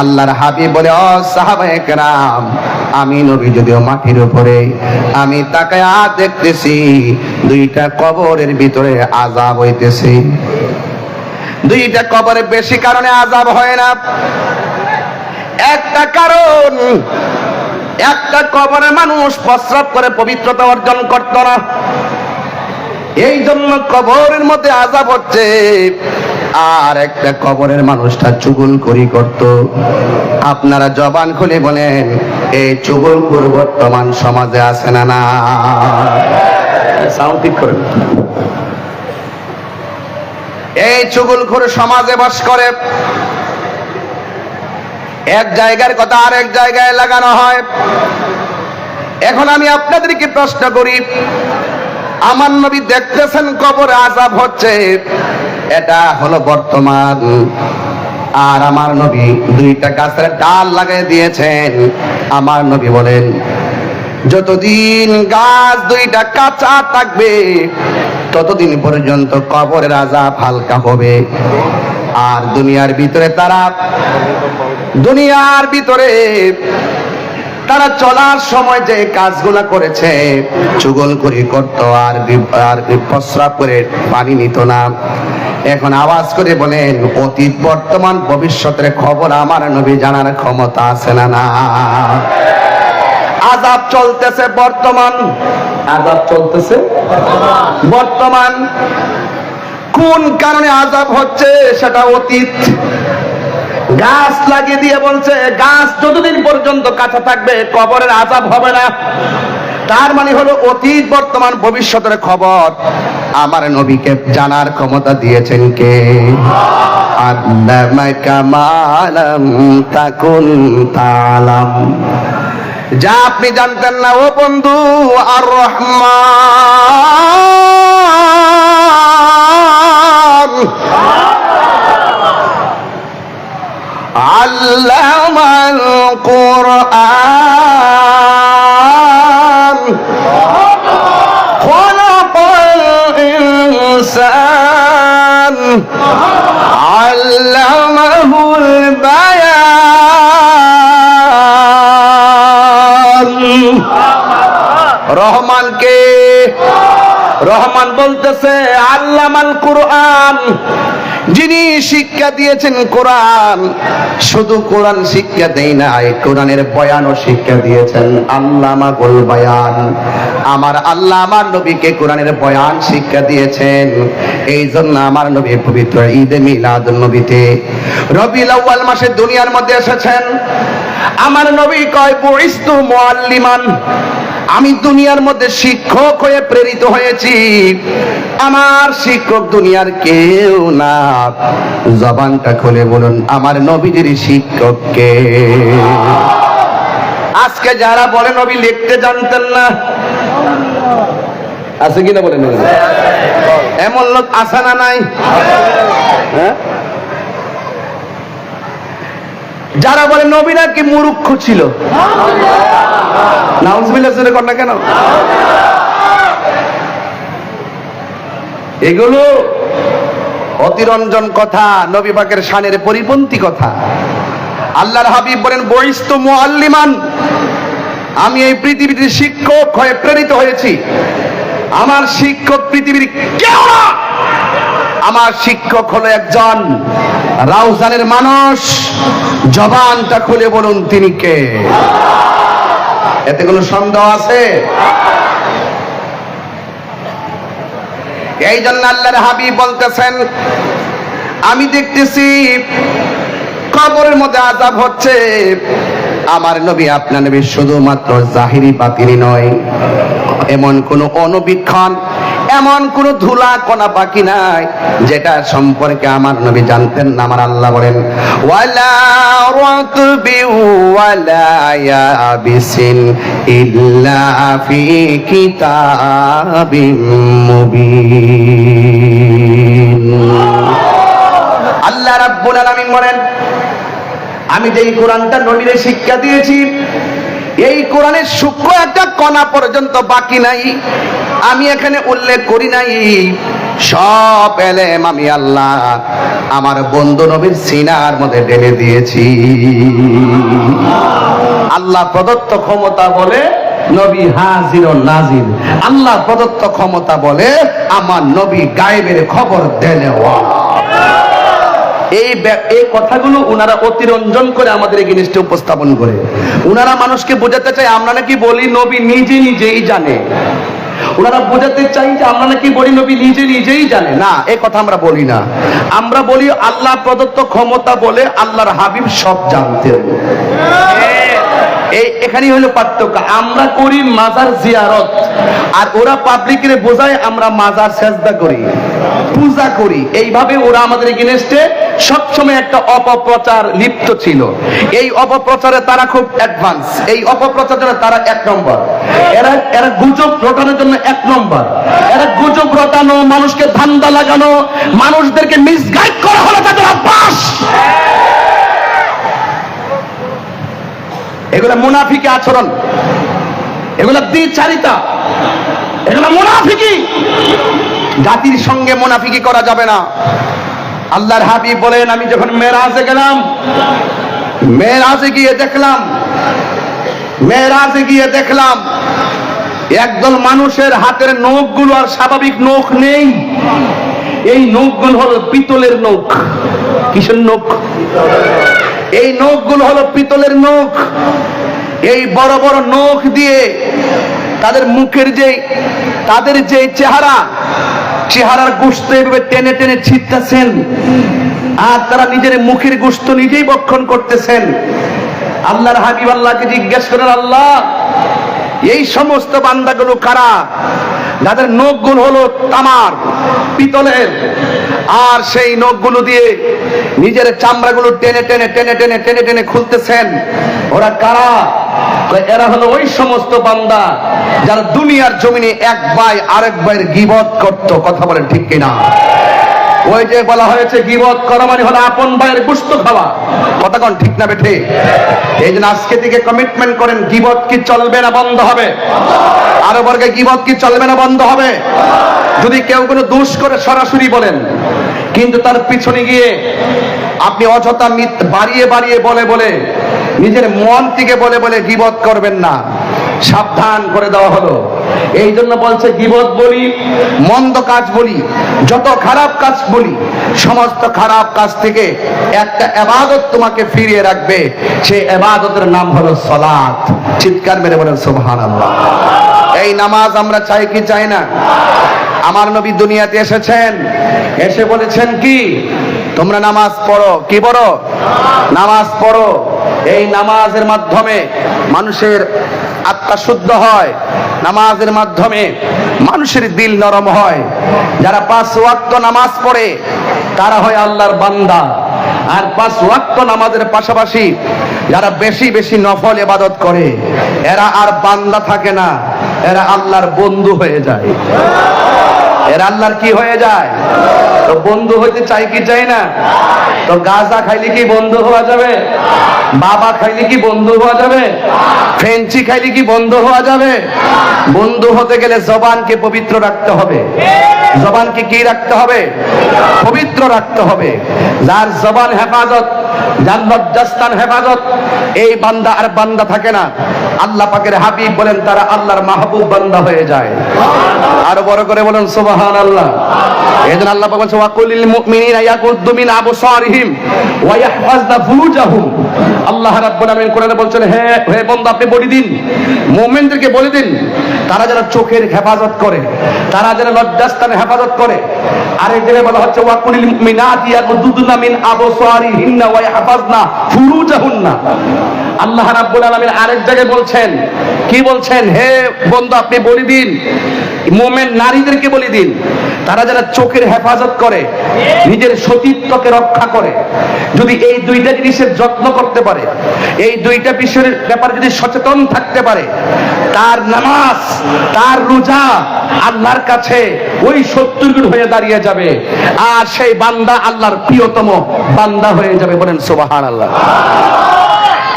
আল্লাহর হাবিব বলে, ও সাহাবায়ে কেরাম আমি নবী যদিও মাটির উপরে, আমি তাকায়া দেখতেছি দুইটা কবরের ভিতরে আযাব হইতেছে। দুইটা কবরে বেশি কারণে আযাব হয় না। একটা কারণ, একটা কবরে মানুষ প্রস্রাব করে পবিত্রতা অর্জন করত না, এই জন্য কবরের মধ্যে আযাব হচ্ছে। আর একটা কবরের মানুষটা চুগলখড়ি করত। আপনারা জবান খুলে বলেন এই চুগলখোর বর্তমান সমাজে আছে না না? সাউন্ড ঠিক করেন। এই চুগলখোর সমাজে বাস করে। এক জায়গার কথা আরেক জায়গায় লাগানো হয়। এখন আমি আপনাদেরকে প্রশ্ন করি, আমার নবী দেখতেছেন কবরে আযাব হচ্ছে, এটা হলো বর্তমান। আর আমার নবী দুইটা গাছের ডাল লাগিয়ে দিয়েছেন। আমার নবী বলেন যতদিন গাছ দুইটা কাঁচা থাকবে ততদিন পর্যন্ত কবরের আযাব হালকা হবে। আর দুনিয়ার ভিতরে তারা চলার সময় যে কাজগুলা করেছে, চুগলখড়ি করত আর প্রস্রাব করে পানি নিত না। এখন আওয়াজ করে বলেন অতীত বর্তমান ভবিষ্যতের খবর আমার নবী জানার ক্ষমতা আছে না না? আযাব চলতেছে বর্তমান, আযাব চলতেছে বর্তমান। কোন কারণে আযাব হচ্ছে সেটা অতীত। গাছ লাগিয়ে দিয়ে বলছে গাছ যতদিন পর্যন্ত কাঁচা থাকবে কবরের আযাব হবে না। তার মানে হলো অতীত, বর্তমান, ভবিষ্যতের খবর আমার নবীকে জানার ক্ষমতা দিয়েছেন কে? আল্লামাকা মা লাম তাকুন তা'লাম, যা আপনি জানতেন না ও বন্ধু। আর রহমান আল্লামাল কুরআন খালাকাল ইনসান আল্লামাহুল বায়ান। রহমান কে? রহমান বলতেছে আল্লামাল কুরআন, যিনি শিক্ষা দিয়েছেন কোরআন। শুধু কোরআন শিক্ষা দেয় নাই, কোরআনের বয়ানও শিক্ষা দিয়েছেন। আল্লামাকুল বায়ান, আমার আল্লাহ আমার নবীকে কোরআনের বয়ান শিক্ষা দিয়েছেন। এই জন্য আমার নবী পবিত্র ঈদে মিলাদুন নবীতে রবিউল আউয়াল মাসে দুনিয়ার মধ্যে এসেছেন। আমার নবী কয় বুইস্তু মুআল্লিমান, আমি দুনিয়ার মধ্যে শিক্ষক হয়ে প্রেরিত হয়েছি। আমার শিক্ষক দুনিয়ার কেউ না। জবানটা খুলে বলুন আমার নবীজির শিক্ষক কে? আজকে যারা বলে নবী লিখতে জানতেন না, আছে কিনা বলেন? এমন লোক আছে না নাই? হ্যাঁ, যারা বলে নবী নাকি মূর্খ ছিল। নাউজুবিল্লাহ জোরে কর না কেন? এগুলো অতিরঞ্জন কথা, নবী পাকের শানের পরিপন্থী কথা। আল্লাহর হাবিব বলেন বুইস্তু মুআল্লিমান, আমি এই পৃথিবীতে শিক্ষক হয়ে প্রেরিত হয়েছি। আমার শিক্ষক পৃথিবীর কেউ না, আমার শিক্ষক হলো একজন রাউজানের মানুষ। জবানটা খুলে বলুন তিনি কে? এতে কোনো সন্দেহ আছে? এই জন্য আল্লাহর হাবিব বলতেছেন আমি দেখতেছি কবরের মধ্যে আযাব হচ্ছে। আমার নবী আপনার নবী শুধুমাত্র জাহিরি বাতিনি নয়, এমন কোন অনুবীক্ষণ, এমন কোন ধুলা কণা বাকি নাই যেটা সম্পর্কে আমার নবী জানতেন না। আমার আল্লাহ বলেন ওয়ালা রাতবি ওয়ালা ইয়াবিসিন ইল্লা ফি কিতাবিম মুবিন। আল্লাহ রাব্বুল আলামিন বলেন আমি যেই কোরআনটা নবীরে শিক্ষা দিয়েছি, এই কোরআনের সূক্ষ্ম একটা কণা পর্যন্ত বাকি নাই। আমি এখানে উল্লেখ করি নাই। সব এলেম আমি আল্লাহ আমার বন্ধু নবীর সিনার মধ্যে ঢেলে দিয়েছি। আল্লাহ প্রদত্ত ক্ষমতা বলে নবী হাজির ও নাজির। আল্লাহ প্রদত্ত ক্ষমতা বলে আমার নবী গায়েবের খবর দেনেওয়া। এই কথাগুলো উনারা অতিরঞ্জন করে আমাদের এই জিনিসটা উপস্থাপন করে। উনারা মানুষকে বোঝাতে চায় আমরা নাকি বলি নবী নিজে নিজেই জানে। ওনারা বোঝাতে চাই যে আমরা নাকি বলি নবী নিজে নিজেই জানে। না, এই কথা আমরা বলি না। আমরা বলি আল্লাহ প্রদত্ত ক্ষমতা বলে আল্লাহর হাবিব সব জানতেন। এখানেই হলো পার্থক্য। আমরা করি মাজার জিয়ারত, আর ওরা পাবলিকের বোঝায় আমরা মাজার সেজদা করি, পূজা করি। এইভাবে ওরা আমাদের এগেইনস্টে সবসময় একটা অপপ্রচার লিপ্ত ছিল। এই অপপ্রচারে তারা খুব অ্যাডভান্স। এই অপপ্রচারে তারা 1 নম্বর। এরা গুজব রটানোর জন্য 1 নম্বর। এরা গুজব রটানো, মানুষকে ধান্দা লাগানো, মানুষদেরকে মিসগাইড করা হলো তাদের অভ্যাস। এগুলা মুনাফিকি আচরণ, এগুলা দ্বিচারিতা, এগুলা মুনাফিকি। জাতির সঙ্গে মুনাফিকি করা যাবে না। আল্লাহর হাবিব বলেন আমি যখন মেরাজে গেলাম, মেরাজে গিয়ে দেখলাম একদল মানুষের হাতের নখগুলো আর স্বাভাবিক নখ নেই। এই নখগুলো হলো পিতলের নখ। কিসের নখ? এই নখগুলো হলো পিতলের নখ। এই বড় বড় নখ দিয়ে তাদের মুখের তাদের যে চেহারা, চেহারার গোশত এভাবে টেনে টেনে ছিটতেছেন, আর তারা নিজের মুখের গোশত নিজেই ভক্ষণ করতেছেন। আল্লাহর হাবিব আল্লাহকে জিজ্ঞেস করেন, আল্লাহ এই সমস্ত বান্দাগুলো কারা যাদের নখগুলো হলো তামার, পিতলের, আর সেই নখগুলো দিয়ে নিজের চামড়াগুলো টেনে টেনে টেনে টেনে টেনে টেনে খুলতেছেন? ওরা কারা? এরা হলো ওই সমস্ত বান্দা যারা দুনিয়ার জমিনে এক ভাই আরেক ভাইয়ের গীবত করত। কথা বলেন ঠিক কিনা? ওই যে বলা হয়েছে গীবত করা মানে হলো আপন ভাইয়ের গোশত খাওয়া। কথা কোন ঠিক না বেঠে? এই জন্য আজকে থেকে কমিটমেন্ট করেন, গীবত কি চলবে না বন্ধ হবে? আরো বর্গে গীবত কি চলবে না বন্ধ হবে? যদি কেউ কোনো দোষ করে সরাসরি বলেন, কিন্তু তার পিছনে গিয়ে আপনি অযথা বাড়িয়ে বাড়িয়ে বলে বলে নিজের মন থেকে বলে বলে গীবত করবেন না, সাবধান করে দেওয়া হলো। এই জন্য বলছে গীবত বলি, মন্দ কাজ বলি, যত খারাপ কাজ বলি, সমস্ত খারাপ কাজ থেকে একটা ইবাদত তোমাকে ফিরিয়ে রাখবে, সেই ইবাদতের নাম হলো সালাত। চিৎকার মেরে বলেন সুবহানাল্লাহ। এই নামাজ আমরা চাই কি চাই না? আমার নবী দুনিয়াতে এসেছেন, এসে বলেছেন কি, তোমরা নামাজ পড়ো। কি পড়ো? নামাজ পড়ো। এই নামাজের মাধ্যমে মানুষের আত্মা শুদ্ধ হয়, নামাজের মাধ্যমে মানুষের দিল নরম হয়। যারা 5 ওয়াক্ত নামাজ পড়ে তারা হয় আল্লাহর বান্দা। আর 5 ওয়াক্ত নামাজের পাশাপাশি যারা বেশি বেশি নফল ইবাদত করে, এরা আর বান্দা থাকে না, এরা আল্লাহর বন্ধু হয়ে যায়। এরা আল্লাহর কি হয়ে যায়? তো বন্ধু হইতে চাই কি চাই না? তো গাঁজা খাইলে কি বন্ধু হওয়া যাবে? বাবা খাইলে কি বন্ধু হওয়া যাবে? ফেঞ্চি খাইলে কি বন্ধু হওয়া যাবে? বন্ধু হতে গেলে জবানকে পবিত্র রাখতে হবে। জবানকে কি রাখতে হবে? পবিত্র রাখতে হবে। যার জবান হেফাজত, যার লজ্জাস্থান হেফাজত, এই বান্দা আর বান্দা থাকে না। আল্লাহ পাকের হাবিব বলেন তারা আল্লাহর মাহবুব বান্দা হয়ে যায়। আরো বড় করে বলেন সুবহানাল্লাহ। এজন্য আল্লাহ পাক বলেন ওয়াকুলিল মুমিনিনা ইয়াকুদ্দু মিন আবসারিহিম ওয়া ইয়াহফাজনা ফুরুজাহুম। আল্লাহ রাব্বুল আলামিন কোরআনে বলছেন, হে বন্ধু আপনি বলে দিন, মুমিনদেরকে বলে দিন, তারা যারা চোখের হেফাজত করে, তারা যারা লজ্জাস্থানের হেফাজত করে। আরেক জায়গায় বলা হচ্ছে ওয়াকুলিল মুমিনাতি ইয়াকুদ্দুনা মিন আবসারিহিন্না ওয়া ইয়াহফাজনা ফুরুজাহুন্না। আল্লাহ রাব্বুল আলামিন আরেক জায়গায় বলছেন, কি বলছেন? হে বন্ধু আপনি বলে দিন, মুমিন নারীদেরকে বলে দিন, তারা যারা চোখের হেফাজত করে, নিজের সতীত্বকে রক্ষা করে, যদি এই দুইটা জিনিসের যত্ন করতে পারে, এই দুইটা বিষয়ের ব্যাপারে যদি সচেতন থাকতে পারে, তার নামাজ, তার রোজা আল্লাহর কাছে ওই 70 গুণ হয়ে দাঁড়িয়ে যাবে, আর সেই বান্দা আল্লাহর প্রিয়তম বান্দা হয়ে যাবে। বলেন সুবহানাল্লাহ।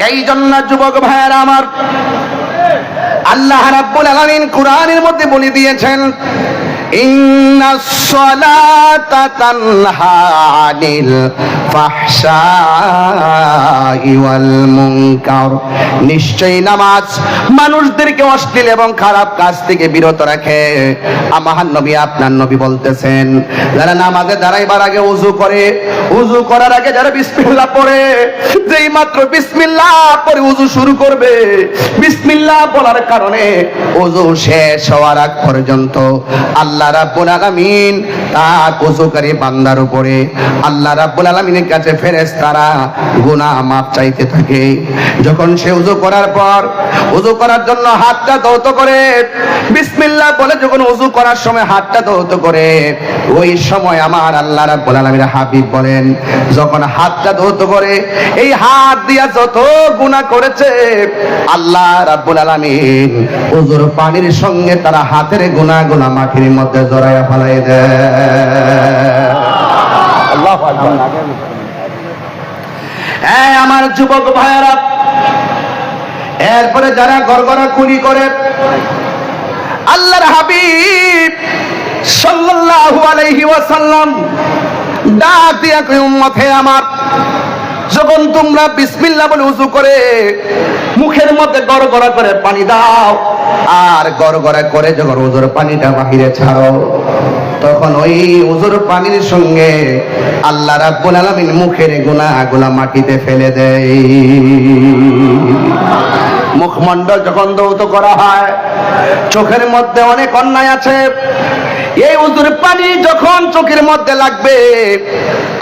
এই জন্য যুবক ভাইয়েরা আমার, আল্লাহ রাব্বুল আলামিন কোরআনের মধ্যে বলে দিয়েছেন, ইন্নাস সালাতা তানহা আনিল ফাহশাই ওয়াল মুনকার। নিশ্চয়ই নামাজ মানুষদেরকে অশ্লীল এবং খারাপ কাজ থেকে বিরত রাখে। আমার নবী, আপনার নবী বলতেছেন, যারা নামাজে দাঁড়াইবার আগে ওযু করে, ওযু করার আগে যারা বিসমিল্লাহ পড়ে, যেই মাত্র বিসমিল্লাহ পড়ে ওযু শুরু করবে, বিসমিল্লাহ বলার কারণে ওযু শেষ হওয়ার আগ পর্যন্ত আল্লাহ রাব্বুল আলামিন তার ওযুকারী বান্দার উপরে, আল্লাহ রাব্বুল আলামিনের কাছে ফেরেশতারা গুনাহ মাফ চাইতে থাকে। যখন সে ওযু করার পর, ওযু করার জন্য হাতটা ধৌত করে, বিসমিল্লাহ বলে যখন ওযু করার সময় হাতটা ধৌত করে, ওই সময় আমার আল্লাহ রাব্বুল আলামিনের হাবিব বলেন, যখন হাতটা ধৌত করে, এই হাত দিয়া যত গুনাহ করেছে আল্লাহ রাব্বুল আলামিন ওযুর পানির সঙ্গে তারা হাতের গুনাহগুলো মাটির মধ্যে জড়াইয়া ফেলাই দেয়। আল্লাহু আকবার। হ্যাঁ আমার যুবক ভাইয়েরা, এরপরে যারা গড়গড়া কুলি করে, আল্লাহর হাবিব সাল্লাল্লাহু আলাইহি ওয়াসাল্লাম ডাক দিয়া কই, উম্মত হে আমার, যখন তোমরা বিসমিল্লাহ বলে ওযু করে মুখের মধ্যে গড়গড়া করে পানি দাও, আর গড়গড়া করে যখন ওযুর পানিটা বাহিরে ছাড়ো, তখন ওই ওযুর পানির সঙ্গে আল্লাহ রাব্বুল আলামিন মুখের গুনাহগুলো মাটিতে ফেলে দেয়। মুখমণ্ডল যখন ধৌত করা হয়, চোখের মধ্যে অনেক অন্যায় আছে, এই ওযুর পানি যখন চোখের মধ্যে লাগবে,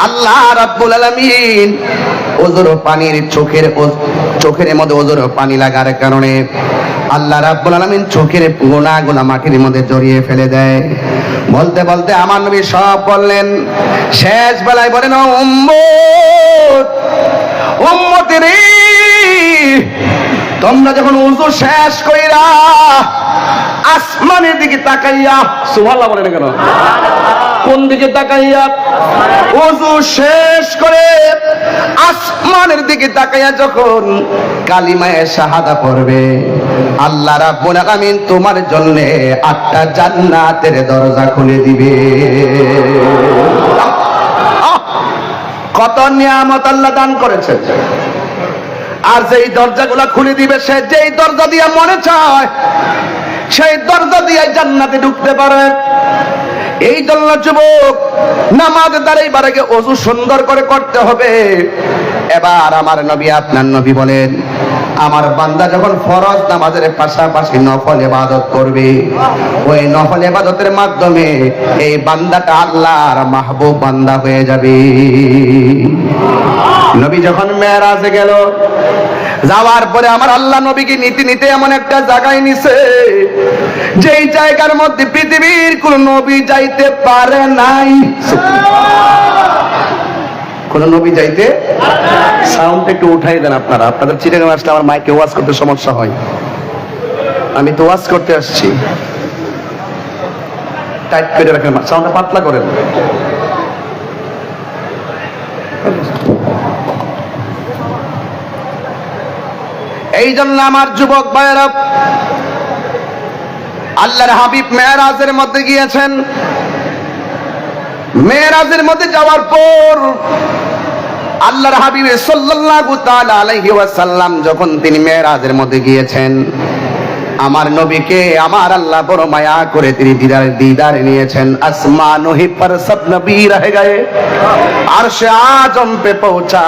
আল্লাহ রাব্বুল আলামিন ওযুর পানির চোখের মধ্যে ওযুর পানি লাগার কারণে আল্লাহ রাব্বুল আলামিন চোখের গুনাহগুলো মাটির মধ্যে জড়িয়ে ফেলে দেয়। বলতে বলতে আমার নবী সব বললেন, শেষ বেলায় বলেন, ও উম্মত, উম্মতি রে, তোমরা যখন ওযু শেষ কইরা আসমানের দিকে তাকাইয়া, সুবহানাল্লাহ বলেন কেন? কোন দিকে তাকাইয়া? ওযু শেষ করে আসমানের দিকে তাকাইয়া যখন কালিমায়ে শাহাদা পড়বে, আল্লাহ রাব্বুল আলামিন তোমার জন্য 8টা জান্নাতের দরজা খুলে দিবে। কত নিয়ামত আল্লাহ দান করেছেন। আর যেই দরজাগুলা খুলে দিবে, সে যেই দরজা দিয়ে মনে চায় সেই দরজা দিয়ে জান্নাতে ঢুকতে পারে। এই জন্য যুবক, নামাজ দাঁড়াইবার আগে ওযু সুন্দর করে করতে হবে। এবার আমার নবী, আপনার নবী বলেন, আমার বান্দা যখন ফরজ নামাজের পাশাপাশি নফল ইবাদত করবে, ওই নফল ইবাদতের মাধ্যমে এই বান্দাটা আল্লাহর মাহবুব বান্দা হয়ে যাবে। নবী যখন মেরাজে গেল, যাওয়ার পরে আমার আল্লাহ নবীকে নিতে নিতে এমন একটা জায়গায় নিছে, যেই জায়গার মধ্যে পৃথিবীর কোন নবী যাইতে পারে নাই। কোন নবী যাইতে, সাউন্ড একটু উঠাই দেন আপনারা। আপনাদের চিটাগাং আসলে আমার মাইকে ওয়াজ করতে সমস্যা হয়, আমি তো ওয়াজ করতে আসছি। টাইট করে রাখেন, সাউন্ডটা পাতলা করেন। এই জন্য আমার যুবক ভাইয়েরা, আল্লাহর হাবিব মেরাজের মধ্যে গিয়েছেন। মেরাজের মধ্যে যাওয়ার পর আল্লাহর হাবিব সাল্লাল্লাহু তাআলা আলাইহি ওয়াসাল্লাম যখন তিনি মেরাজের মধ্যে গিয়েছেন, আমার নবীকে আমার আল্লাহ বড় মায়া করে তিনি দিদার নিয়েছেন। আসমান হি পর সব নবী রহ গয়ে, আরশে আজম পে পৌঁছা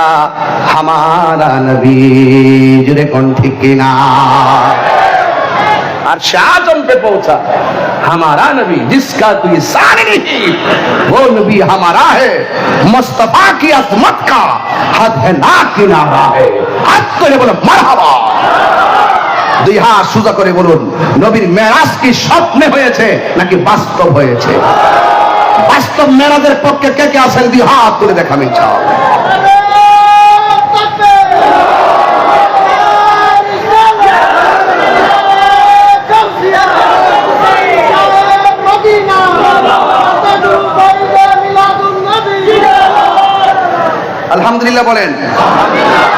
হামারা নবী। জুড়ে কোন ঠিক কিনা? আরশে আজম पे पहुंचा हमारा नबी, जिसका कोई सानी नहीं, वो नबी हमारा है। मुस्तफा की अजमत का हद है ना किनारा है। हाथ করে বলো মারহাবা। দুই হাত সোজা করে বলুন, নবীর মেরাজ কি স্বপ্নে হয়েছে নাকি বাস্তব হয়েছে? বাস্তব মেরাজের পক্ষে কে কে আছেন? দুই হাত তুলে দেখাবেন ইনশাআল্লাহ। আলহামদুলিল্লাহ বলেন।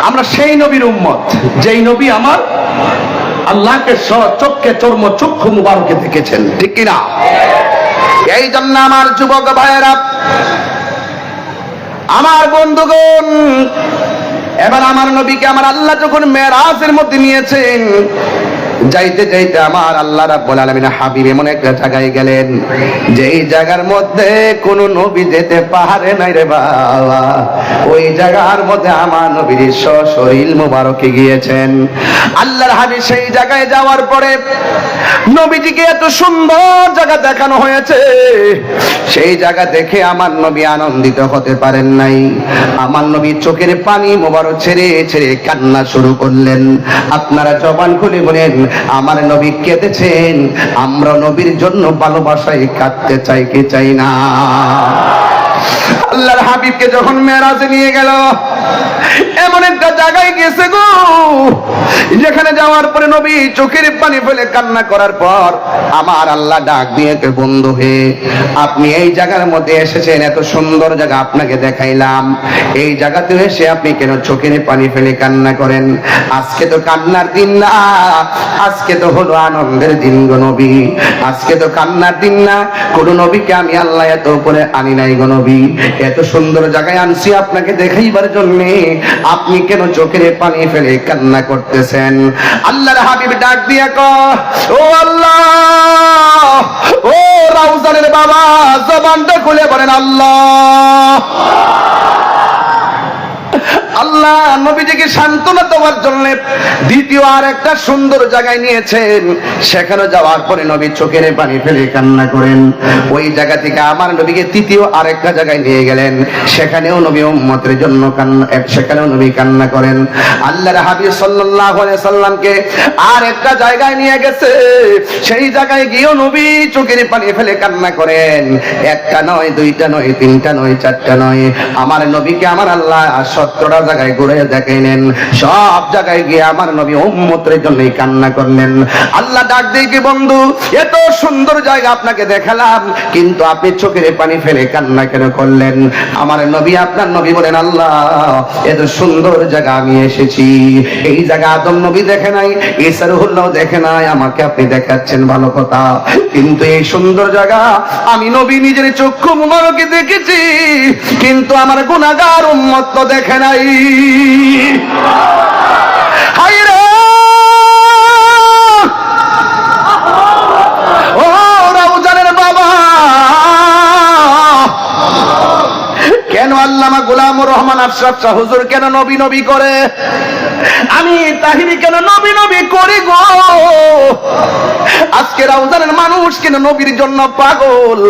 আমরা সেই নবীর উম্মত, যেই নবী আমার আল্লাহকে চোখে চর্ম চক্ষু মুবারকে দেখেছেন, ঠিক কিনা? এই জন্য আমার যুবক ভাইয়েরা, আমার বন্ধুগণ, এবার আমার নবীকে আমার আল্লাহ যখন মেরাজের মধ্যে নিয়েছেন, যাইতে যাইতে আমার আল্লাহ রাব্বুল আলামিন হাবিব এমন একটা জায়গায় গেলেন, যেই জায়গার মধ্যে কোন নবী যেতে পারে নাই রে বাবা। ওই জায়গার মধ্যে আমার নবীর শরীর মুবারকে গিয়েছেন। আল্লাহর হাবিব সেই জায়গায় যাওয়ার পরে নবীজিকে এত সুন্দর জায়গা দেখানো হয়েছে, সেই জায়গা দেখে আমার নবী আনন্দিত হতে পারেন নাই। আমার নবী চোখের পানি মুবারক ছেড়ে ছেড়ে কান্না শুরু করলেন। আপনারা জবান খুলে বলেন, আমার নবী কেঁদেছেন, আমরা নবীর জন্য ভালোবাসায় কাঁদতে চাই কি চাই না? আল্লাহর হাবিবকে যখন মেরাজে নিয়ে গেল, এমন একটা জায়গায় গেছে গো, যেখানে যাওয়ার পরে নবী চোখের পানি ফেলে কান্না করার পর আমার আল্লাহ ডাক দিয়েছে, বন্ধু হে, আপনি এই জায়গার মধ্যে এসেছেন, এত সুন্দর জায়গা আপনাকে দেখাইলাম, এই জায়গাতে এসে আপনি কেন চোখের পানি ফেলে কান্না করেন? আজকে তো কান্নার দিন না, আজকে তো হলো আনন্দের দিন গো নবী, আজকে তো কান্নার দিন না। কোন নবীকে আমি আল্লাহ এত উপরে আনি নাই গো নবী, এত সুন্দর জায়গায় আনছি আপনাকে দেখাইবার জন্য, আপনি কেন চোখের পানি ফেলে কান্না করতেছেন? আল্লাহর হাবিব ডাক দিয়া কয়, ও আল্লাহ, ও রাউজানের বাবা, জবানটা খুলে বলেন আল্লাহ। আল্লাহ নবীজিকে সান্ত্বনা দেওয়ার জন্য দ্বিতীয় আর একটা সুন্দর জায়গায় নিয়েছেন। সেখানে যাওয়ার পরে নবী চোখের পানি ফেলে কান্না করেন। ওই জায়গা থেকে আমার নবীকে তৃতীয় আরেকটা জায়গায় নিয়ে গেলেন। সেখানেও নবী উম্মতের জন্য সেখানেও নবী কান্না করেন। আল্লাহর হাবিব সাল্লাল্লাহু আলাইহি সাল্লামকে আর একটা জায়গায় নিয়ে গেছে। সেই জায়গায় গিয়েও নবী চোখের পানি ফেলে কান্না করেন। একটা নয়, দুইটা নয়, তিনটা নয়, চারটা নয়, আমার নবীকে আমার আল্লাহ 17টা জায়গায় ঘুরে দেখাইলেন। সব জায়গায় গিয়ে আমার নবী উম্মতের জন্যই কান্না করলেন। আল্লাহ ডাক দিয়ে কি, বন্ধু এত সুন্দর জায়গা আপনাকে দেখালাম, কিন্তু আপনি চোখের পানি ফেলে কান্না কেন করলেন? আমার নবী, আপনার নবী বলেন, আল্লাহ এত সুন্দর জায়গা আমি এসেছি, এই জায়গা আদম নবী দেখে নাই, ঈসা রূহুল্লাহ দেখে নাই, আমাকে আপনি দেখাচ্ছেন ভালো কথা, কিন্তু এই সুন্দর জায়গা আমি নবী নিজের চক্ষু মুবারকে দেখেছি, কিন্তু আমার গুনাহগার উম্মত তো দেখে নাই। হায়রে ও রাউজানের বাবা, কেন আল্লামা গোলামুর রহমান আশরাফ শাহ হুজুর কেন নবী নবী করে? আমি তাহিরি কেন নবী নবী করি গো? আজকে রাউজানের মানুষ কেন নবীর জন্য পাগল?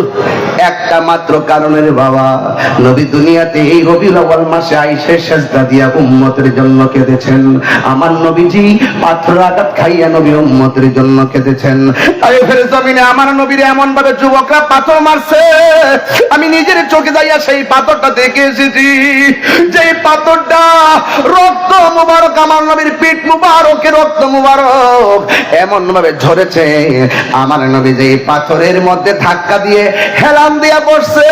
একটা মাত্র কারণের বাবা, নবী দুনিয়াতে এই রবিউল আউয়াল মাসে আইসে সেজদা দিয়া উম্মতের জন্য কেঁদেছেন। আমার নবীজি পাথর আঘাত খাইয়া নবী উম্মতের জন্য কেঁদেছেন। তাইফের জমিনে আমার নবীর এমন ভাবে যুবকরা পাথর মারছে, আমি নিজের চোখে যাইয়া সেই পাথরটা দেখে এসেছি। যেই পাথরটা রক্ত মুবারক, আমার নবীর পিঠ মুবারকে রক্ত মুবারক এমন ভাবে ঝরেছে, আমার নবী যে পাথরের মধ্যে ধাক্কা দিয়ে হেলান দিয়া পড়ছে,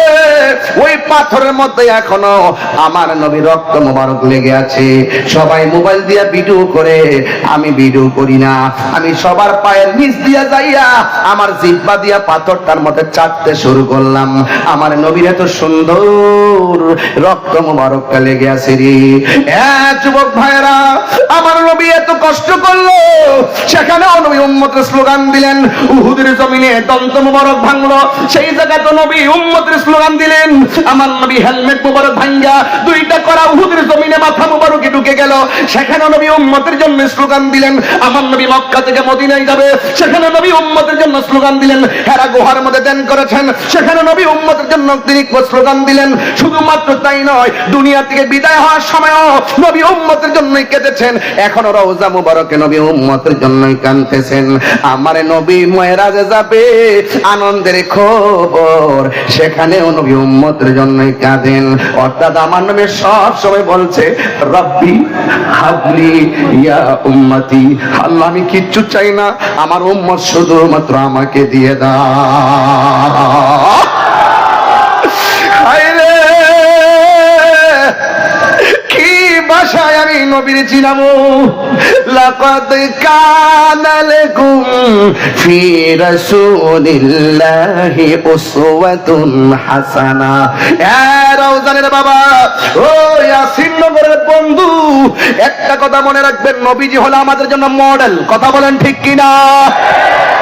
ওই পাথরের মধ্যে এখনো আমার নবী রক্ত মুবারক লেগে আছে। সবাই মোবাইল দিয়া ভিডিও করে, আমি ভিডিও করি না, আমি সবার পায়ের নিচ দিয়া যাইয়া আমার জিহ্বা দিয়া পাথরটার মধ্যে চাটতে শুরু করলাম। আমার নবীর এত সুন্দর রক্ত মুবারকটা লেগে আছে রে। যুবক ভাইরা, আমার নবী এত কষ্ট করলো, সেখানেও নবী উম্মতের স্লোগান দিলেন। উহুদের জমিনে দন্ত মুবারক ভাঙলো, সেই জায়গায় তো নবী উম্মতের স্লোগান দিলেন। আমার নবী হেলমেট মুবারক ভাঙ্গা দুইটা করা উহুদের জমিনে মাথা মুবারকে ঢুকে গেল, সেখানে নবী উম্মতের জন্য স্লোগান দিলেন। আমার নবী মক্কা থেকে মদিনায় যাবে, সেখানে নবী উম্মতের জন্য স্লোগান দিলেন। হেরা গুহার মধ্যে দেন করেছেন, সেখানে নবী উম্মতের জন্য তিনি স্লোগান দিলেন। শুধুমাত্র তাই নয়, দুনিয়া থেকে বিদায় হওয়ার সময়ও নবী উম্মতের জন্যই কেঁদেছেন। এখনো রওজা মুবারকে নবী উম্মতের জন্যই কাঁদতেছেন। আমার নবী মেরাজে যাবে, আনন্দের খবর, সেখানেও নবী উম্মতের জন্যই কাঁদেন। অর্থাৎ আমার নবী সব সময় বলছে, রব্বি হাবলি ইয়া উম্মতি, আল্লাহ আমি কিচ্ছু চাই না, আমার উম্মত শুধুমাত্র আমাকে দিয়ে দাও। ভাষায় আমি নবীর চিনাবো। লাকাদ কানা লাকুম ফি রাসূলিল্লাহি উসওয়াতুন হাসানা। রওজানের বাবা, ও ইয়াসিন নগরের বন্ধু, একটা কথা মনে রাখবেন, নবীজি হলো আমাদের জন্য মডেল। কথা বলেন ঠিক কিনা?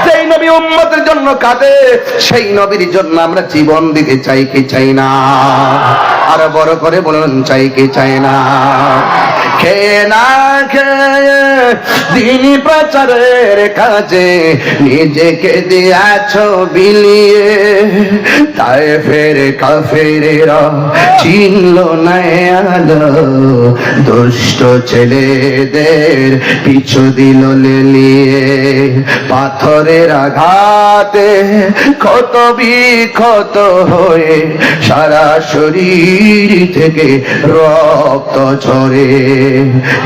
যেই নবী উম্মতের জন্য কাঁদে, সেই নবীর জন্য আমরা জীবন দিতে চাই কি চাই না? আর বড় করে বলুন, চাই কি চাই না? খেয়ে না খেয়ে দিনী প্রচারের কাজে নিজেকে দিয়াছো বিলিয়ে, তায়েফের কাফেরেরা চিনল না আলো, দুষ্ট ছেলেদের পিছু দিল লেলিয়ে, পাথরের আঘাতে ক্ষত বিক্ষত হয়ে সারা শরীর থেকে রক্ত ঝরে।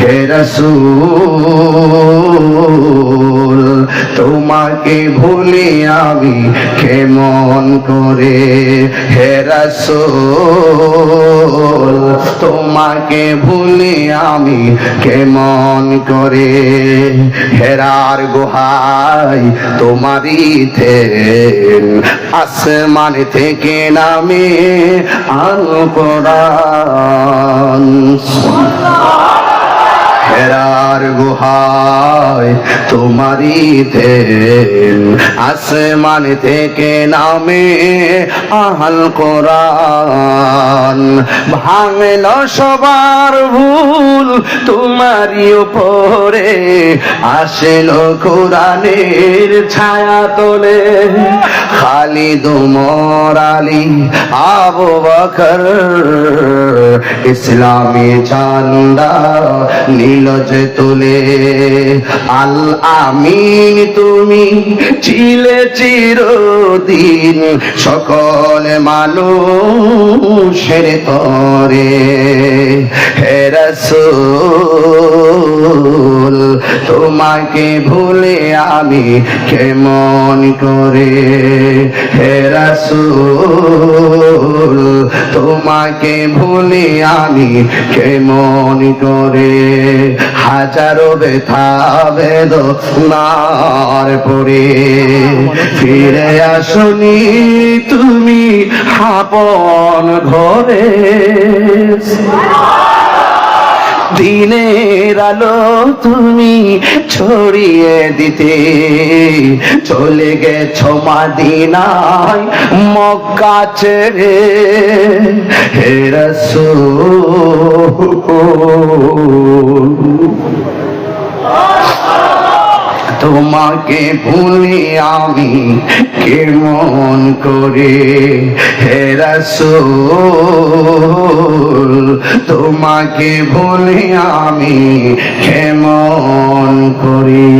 হে রাসূল, তোমাকে ভুলে আমি কেমন করে? হে রাসূল, তোমাকে ভুলে আমি কেমন করে? হেরার গুহায় তোমারই থেন, আসমান থেকে নামে আল কোরআন। হেরার গুহায় তোমারই দেন, আসমান থেকে নামে আহাল কোরআন, ভাঙল সবার ভুল তোমারই উপরে, আসেল কোরআনের ছায়া তোলে। খালিদ ওমর আলী আবু বকর ইসলামী চান্দা নীলজ তুলে। আল আমিন তুমি ছিলে চিরদিন সকল মানুষের তরে। হে রাসূল তোমাকে ভুলে আমি কেমন করে, হে রাসূল তোমাকে ভুলে আমি কেমন করে। হাজারো ব্যথা বেদনার পরে ফিরে আসনি তুমি আপন ঘরে। দিনের আলো তুমি ছড়িয়ে দিতে চলে গেছো মদিনায় মক্কা ছেড়ে। হে রাসূল তোমাকে ভুলে আমি কেমন করে, হে রাসূল তোমাকে ভুলে আমি কেমন করে।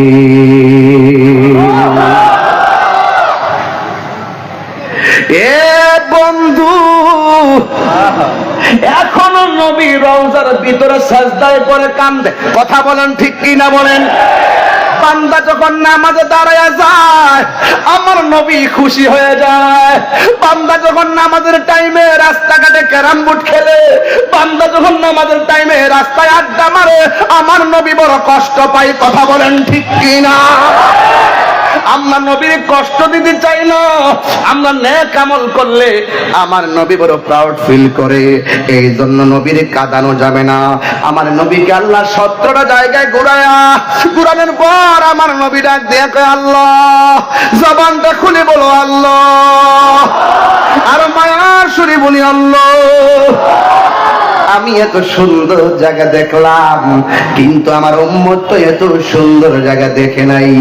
এ বন্ধু এখনো নবী রওজার ভিতরে সাজদায় পড়ে কান্দে, কথা বলেন ঠিক কিনা বলেন। বান্দা যখন নামাজে দাঁড়ায় যায় আমার নবী খুশি হয়ে যায়। বান্দা যখন নামাজের টাইমে রাস্তাঘাটে ক্যারাম বোর্ড খেলে, বান্দা যখন নামাজের টাইমে রাস্তায় আড্ডা মারে আমার নবী বড় কষ্ট পায়, কথা বলেন ঠিক কিনা। আমরা নবীর কষ্ট দিতে চাই না, আমরা নেক আমল করলে আমার নবী বড় প্রাউড ফিল করে। এই জন্য নবীর কাঁদানো যাবে না। আমার নবীকে আল্লাহ 17টা জায়গায় ঘুরানোর পর আমার নবী ডাক দিয়ে কয় আল্লাহ, জবানটা খুলে বলো আল্লাহ, আর মায়ার সুরে বলি আল্লাহ। আমি এত সুন্দর জায়গা দেখলাম কিন্তু আমার উম্মত তো এত সুন্দর জায়গা দেখে নাই।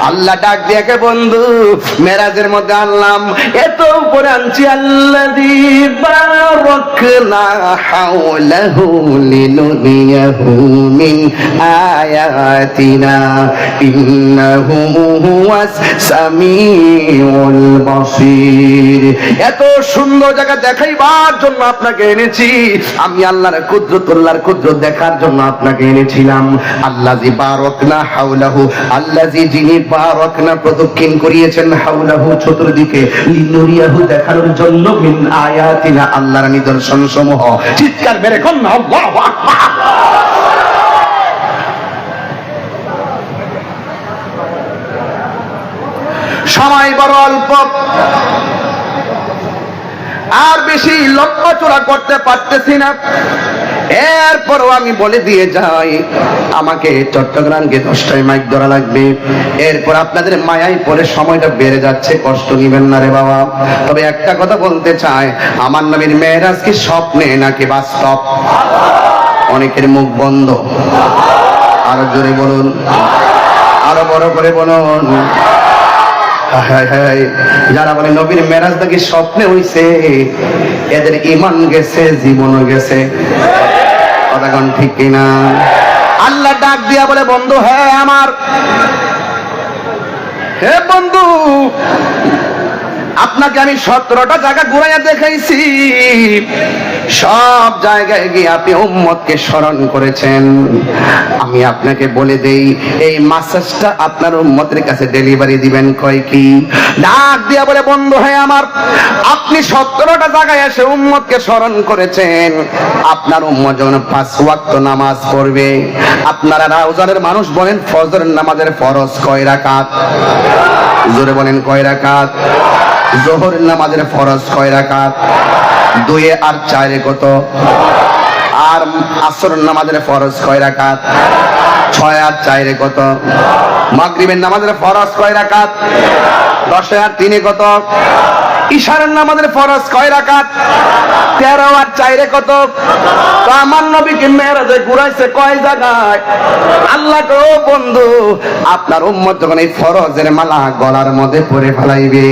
আল্লাহ ডাক দিয়ে কে বন্ধু মেরাজের মধ্যে আনলাম, এত উপরে আনছি আল্লাযী বারাকনা হাওলাহু লিনুরিয়াহু মিন আয়াতিনা ইন্নাহু হুয়াস সামিউল বাসীর। এত সুন্দর জায়গা দেখাইবার জন্য আপনাকে এনেছি আমি, আল্লাহর কুদরত দেখার জন্য আপনাকে এনেছিলাম। আল্লাযী বারাকনা হাওলাহু, আল্লাযী যিনি বারাকনা প্রদক্ষিণ করিয়েছেন হাওলাহু চতুর্দিকে, লিনুরিয়াহু দেখানোর জন্য মিন আয়াতিনা আল্লাহর নিদর্শন সমূহ। চিৎকার মেরে কোন আল্লাহু আকবার। সময় বড় অল্প, আর বেশি লক্ষ্য চূড়া করতে পারতেছি না। এরপরও আমি বলে দিয়ে যাই আমাকে চট্টগ্রামকে 10টায় মাইক ধরা লাগবে। এরপর আপনাদের মায়ায় পরে সময়টা বেড়ে যাচ্ছে, কষ্ট নিবেন না রে বাবা। তবে একটা কথা বলতে চাই, আমার নবীর মেরাজ কি স্বপ্নে নাকি বাস্তব? অনেকের মুখ বন্ধ, আরো জোরে বলুন, আরো বড় করে বলুন। যারা বলে নবীর মেরাজ নাকি স্বপ্নে হইছে এদের ঈমান গেছে, জীবনও গেছে, কথা কোন ঠিক কিনা? আল্লাহ ডাক দিয়া বলে বন্ধু হ্যাঁ আমার, হে বন্ধু আপনাকে আমি 17টা জায়গা ঘুরাইয়া দেখাইছি, সব জায়গায় গিয়ে আপনি উম্মতকে স্মরণ করেছেন। আমি আপনাকে বলে দেই এই মেসেজটা আপনার উম্মতের কাছে ডেলিভারি দিবেন কয় কি? ডাক দিয়া বলে বন্ধু হ্যাঁ আমার, আপনি 17টা জায়গায় এসে উম্মতকে স্মরণ করেছেন। আপনার উম্মত যখন 5 ওয়াক্ত নামাজ পড়বে, আপনারা রওজানের মানুষ বলেন ফজরের নামাজের ফরজ কয় রাকাত? জোরে বলেন কয় রাকাত? যোহরের নামাজের ফরজ কয় রাকাত? 2 আর 4 কত? আর আর আসর নামাজের ফরজ কয় রাকাত? 6 আর 4 কত? মাগরিবের নামাজের ফরজ কয় রাকাত? 10 আর 3 কত? ইশারের নামাজের ফরজ কয় রাকাত? 13 আর 4 কত? তো আমার নবীকে মেরাজে ঘুরাইছে কয় জায়গায়? আল্লাহ গো বন্ধু, আপনার উম্মত যখন এই ফরজের মালা গলার মধ্যে পরে ফেলাইবে,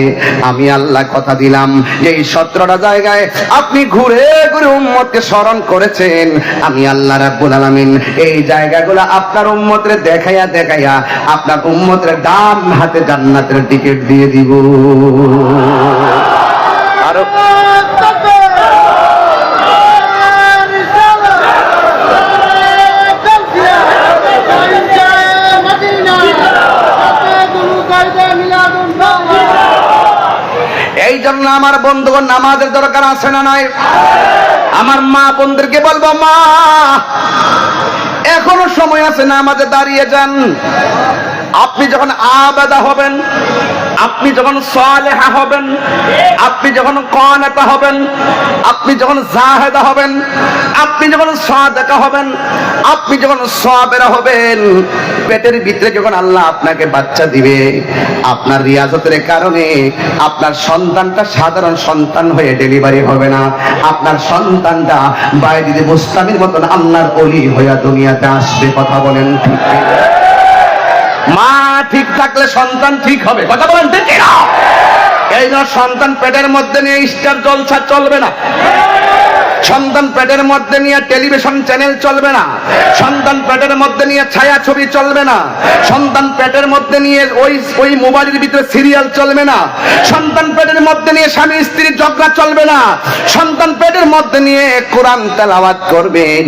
আমি আল্লাহ কথা দিলাম যে এই 17টা জায়গায় আপনি ঘুরে ঘুরে উম্মতকে স্মরণ করেছেন, আমি আল্লাহ রাব্বুল আলামিন এই জায়গাগুলো আপনার উম্মতের দেখাইয়া দেখাইয়া আপনার উম্মতের ডান হাতে জান্নাতের টিকিট দিয়ে দিব। আরো এই জন্য আমার বন্ধুগণ নামাজের দরকার আছে না নাই? আমার মা বোনদেরকে বলবো, মা এখনো সময় আছে, নামাজে দাঁড়িয়ে যান। আপনি যখন আবাদা হবেন, আপনি যখন সালেহা হবেন, আপনি যখন কানাতা হবেন, আপনি যখন জাহেদা হবেন, আপনি যখন সাদেকা হবেন, আপনি যখন সাবেরা হবেন, পেটের ভিতরে যখন আল্লাহ আপনাকে বাচ্চা দিবে, আপনার রিয়াজতের কারণে আপনার সন্তানটা সাধারণ সন্তান হয়ে ডেলিভারি হবে না, আপনার সন্তানটা বাইরে মুস্তামির মতন আল্লাহর ওলি হইয়া দুনিয়াতে আসবে। কথা বলেন ঠিক? মা ঠিক থাকলে সন্তান ঠিক হবে। কথা বলেন ঠিক না? এই জন্য সন্তান পেটের মধ্যে নিয়ে স্টার জলসা চলবে না, সন্তান পেটের মধ্যে নিয়ে টেলিভিশন চ্যানেল চলবে না, সন্তান পেটের মধ্যে নিয়ে ছায়া ছবি চলবে না, সন্তান পেটের মধ্যে নিয়ে ওই মোবাইলের ভিতরে সিরিয়াল চলবে না, সন্তান পেটের মধ্যে নিয়ে স্বামী স্ত্রীর ঝগড়া চলবে না, সন্তান পেটের মধ্যে নিয়ে কোরআন তেলাওয়াত করবেন।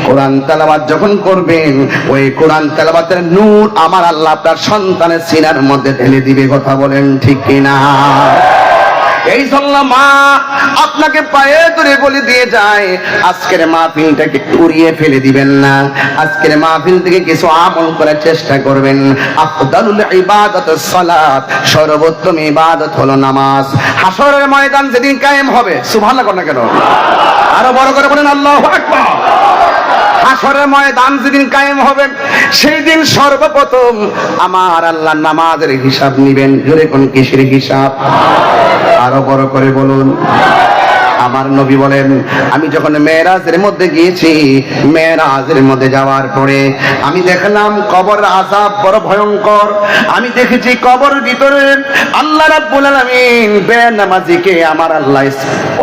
কোরআন তেলাওয়াত যখন করবেন, ওই কোরআন তেলাওয়াতের নূর আমার আল্লাহ আপনার সন্তানের সিনার মধ্যে ঢেলে দিবে। কথা বলেন ঠিক কিনা? এই জন্য মা আপনাকে পায়ে ধরে বলে দিয়ে যায়, আজকের মাহফিলটাকে উড়িয়ে ফেলে দিবেন না, আজকের মাহফিল থেকে কিছু আমল করার চেষ্টা করবেন। আফদালুল ইবাদাতুস সালাত, সর্বোত্তম ইবাদত হলো নামাজ। হাসরের ময়দান যেদিন কায়েম হবে, সুবহানাল্লাহ কোন কেন? আরো বড় করে বলেন আল্লাহু আকবার। হাসরের ময়দান যেদিন কায়েম হবে, সেই দিন সর্বপ্রথম আমার আল্লাহ নামাজের হিসাব নিবেন। জোরে কোন কিসের হিসাব? আরো বড় করে বলুন। আমার নবী বলেন, আমি যখন মেরাজের মধ্যে গিয়েছি, মেরাজের মধ্যে যাওয়ার পরে আমি দেখলাম কবর আযাব বড় ভয়ঙ্কর। আমি দেখেছি কবর ভিতরে আল্লাহ রাব্বুল আলামিন বেনামাজিকে আমার আল্লাহ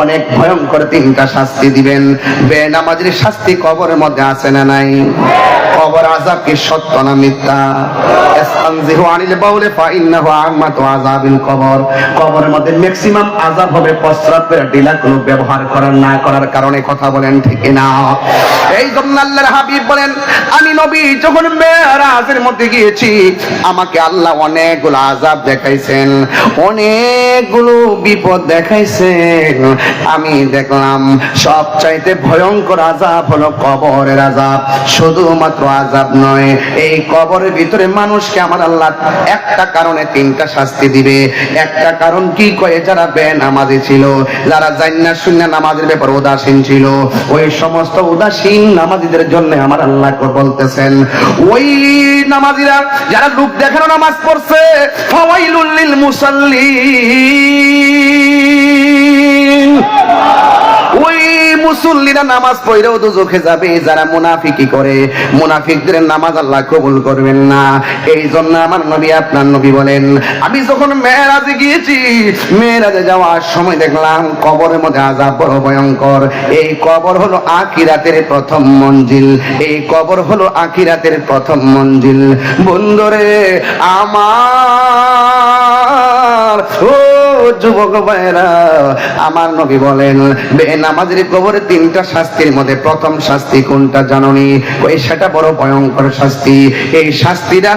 অনেক ভয়ঙ্কর 3টা শাস্তি দিবেন। বেনামাজির শাস্তি কবরের মধ্যে আছে না নাই? কবর আযাব কি সত্য না মিথ্যা? ইসতানজিহু আনিল বাউলি ফাইন্নাহু আমাতু আযাবিল কবর। কবরের মধ্যে ম্যাক্সিমাম আযাব হবে প্রস্রাবের ঢিলাগুলো ব্যবহার করার না করার কারণে। কথা বলেন ঠিক না? এই জন্য আল্লাহর হাবিব বলেন, আমি নবী যখন মেরাজের মধ্যে গিয়েছি, আমাকে আল্লাহ অনেকগুলো আযাব দেখাইছেন, অনেকগুলো বিপদ দেখাইছেন। আমি দেখলাম সবচাইতে ভয়ঙ্কর আযাব হলো কবরের আযাব। শুধুমাত্র আযাব নয়, এই কবরের ভিতরে মানুষকে আমার আল্লাহ একটা কারণে 3টা শাস্তি দিবে। একটা কারণ কি কয়ে, যারা বেনামাজি ছিল, যারা জান্নাত শূন্য নামাজের ব্যাপারে উদাসীন ছিল, ওই সমস্ত উদাসীন নামাজীদের জন্য আমার আল্লাহ বলতেছেন, ওই নামাজীরা যারা লোক দেখানো নামাজ পড়ছে, ফাওয়াইলুল লিল মুসাল্লিন, ওই মুসল্লিরা নামাজ পড়েও দুজখে যাবে। যারা মুনাফিকি করে, মুনাফিকদের নামাজ আল্লাহ কবুল করবেন না। এই জন্য আমার নবী, আপনার নবী বলেন, আমি যখন মেরাজে গিয়েছি, মেরাজে যাওয়ার সময় দেখলাম কবরের মধ্যে আযাব বড় ভয়ঙ্কর। এই কবর হলো আখিরাতের প্রথম মঞ্জিল, এই কবর হলো আখিরাতের প্রথম মঞ্জিল। বন্ধুরে আমার, ও যুবক ভাইরা, আমার নবী বলেন, বেনামাজির কবরে 3টা শাস্তির মধ্যে প্রথম শাস্তি কোনটা জানোনি? ওই সেটা বড় ভয়ঙ্কর শাস্তি। এই শাস্তিটা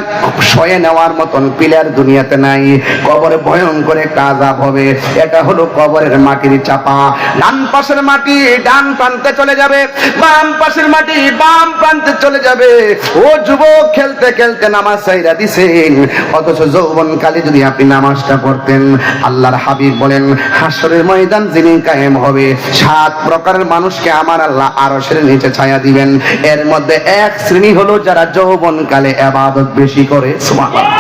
সয়ে নেওয়ার মতন পিলার দুনিয়াতে নাই। কবরে ভয়ঙ্কর একটা আযাব হবে। এটা হলো কবরের মাটির চাপা। ডান পাশের মাটি ডান প্রান্তে চলে যাবে, বাম পাশের মাটি বাম প্রান্তে চলে যাবে। ও যুবক, খেলতে খেলতে নামাজ ছাইরা দিছেন, অথচ যৌবনকালে যদি আপনি নামাজটা পড়তেন, আল্লাহর হাবিব বলেন, হাসরের ময়দান যিনি কায়েম হবে 7 প্রকারের মানুষকে আমার আল্লাহ আরশের নিচে ছায়া দিবেন। এর মধ্যে এক শ্রেণী হলো যারা যৌবনকালে ইবাদত বেশি করে। সুবহানাল্লাহ।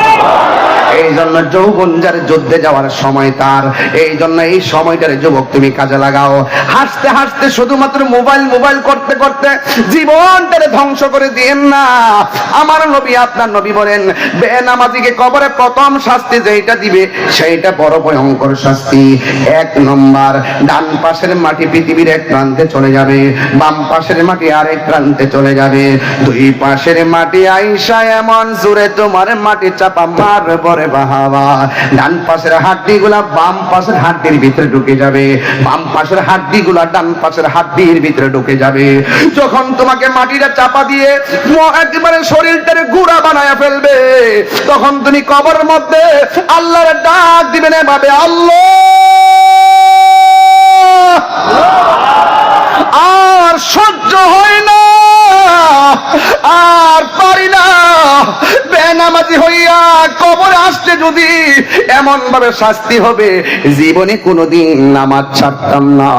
এই জন্য যৌবন যার যুদ্ধে যাওয়ার সময় তার, এই জন্য এই সময়টারে যুবক তুমি কাজে লাগাও। হাসতে হাসতে শুধুমাত্র মোবাইল করতে করতে জীবনটারে ধ্বংস করে দিয়েন না। আমার নবী, আপনার নবী বলেন, বেনামাজিকে কবরে প্রথম শাস্তি যেটা দিবে সেইটা বড় ভয়ঙ্কর শাস্তি। 1 নম্বর, ডান পাশের মাটি পৃথিবীর এক প্রান্তে চলে যাবে, বাম পাশের মাটি আরেক প্রান্তে চলে যাবে। 2 পাশের মাটি আইসা এমন জোরে তোমার মাটি চাপা মারবে বাহাবা, ডান পাশের হাড্ডিগুলা বাম পাশের হাড্ডির ভিতরে ঢুকে যাবে, বাম পাশের হাড্ডিগুলা ডান পাশের হাড্ডির ভিতরে ঢুকে যাবে। যখন তোমাকে মাটিটা চাপা দিয়ে একেবারে শরীরটারে গুঁড়া বানায় ফেলবে, তখন তুমি কবরের মধ্যে আল্লাহর ডাক দিবেন এভাবে, আল্লাহ, আর সহ্য হয় না, আর পারি না। বেনামাজি হইয়া কবরে আসতে যদি এমন ভাবে শাস্তি হবে, জীবনে কোনোদিন নামাজ ছাড়তাম না,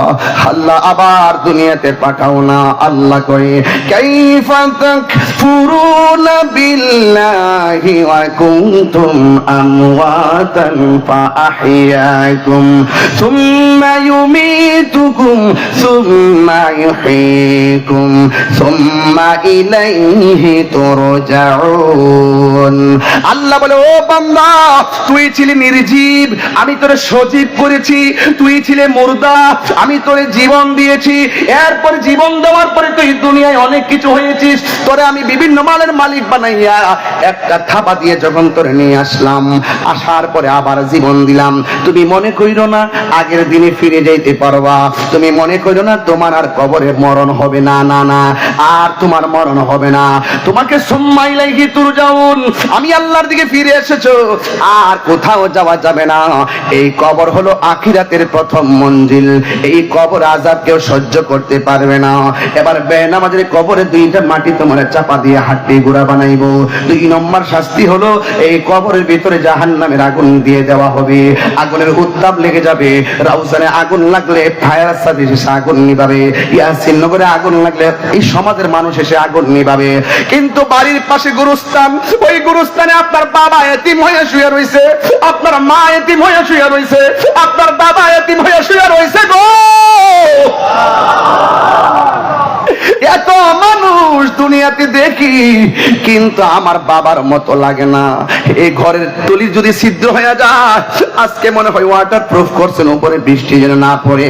আল্লাহ আবার দুনিয়াতে পাঠাও না। আল্লাহ কয়, কাইফা তাকফুরুনা বিল্লাহি ওয়া কুনতুম আমওয়াতান ফাআহইয়াকুম সুম্মা ইউমীতুকুম সুম্মা ইউহয়ীকুম সুম্মা ইলাইহি তুরজাউন। আল্লাহ বলে, ও বান্দা, তুই ছিলি নির্জীব, আমি তোরে সজীব করেছি, তুই ছিলে মুর্দা, আমি তোরে জীবন দিয়েছি। এরপর জীবন দেওয়ার পরে তুই দুনিয়ায় অনেক কিছু হয়েছিস, তোরে আমি বিভিন্ন মালের মালিক বানাইয়া একটা থাবা দিয়ে যখন তোরে নিয়ে আসলাম, আসার পরে আবার জীবন দিলাম। তুমি মনে কইরো না আগের দিনে ফিরে যাইতে পারবা, তুমি মনে কইরো না তোমার আর কবরে মরণ হবে না, না না, আর তোমার মরণ হবে না। তোমাকে সুম্মা ইলাইহি তুরজাউন, আমি আল্লাহর দিকে ফিরে এসেছো, আর কোথাও যাওয়া যাবে না। এই কবর হলো আখিরাতের প্রথম মঞ্জিল, এই কবর আযাব কেউ সহ্য করতে পারবে না। এবার বেনামাজের কবরে 2টা মাটি তোমার চাপা দিয়ে হাড্ডি গুঁড়া বানাইবো। 2 নম্বর শাস্তি হলো এই কবরের ভিতরে জাহান্নামের আগুন দিয়ে দেওয়া হবে, আগুনের উত্তাপ লেগে যাবে। রাউজানে আগুন লাগলে ফায়ার সার্ভিস এসে আগুন নিভাবে, ইয়াসিন নগরে আগুন লাগলে এই সমাজের মানুষ এসে আগুন নিভাবে। কিন্তু বাড়ির পাশে গুরুস্থান, ওই গুরুস্থানে আপনার বাবা এতিম হয়ে শুয়ে রয়েছে, আপনার মা এতিম হয়ে শুয়ে রয়েছে, আপনার বাবা এতিম হয়ে শুয়ে রয়েছে গো। এত মানুষ দুনিয়াতে দেখি, কিন্তু আমার বাবার মতো লাগে না। এই ঘরের তলি যদি ছিদ্র হয়ে যায়, আজকে মনে হয় ওয়াটার প্রুফ করছেন উপরে বৃষ্টি যেন না পড়ে,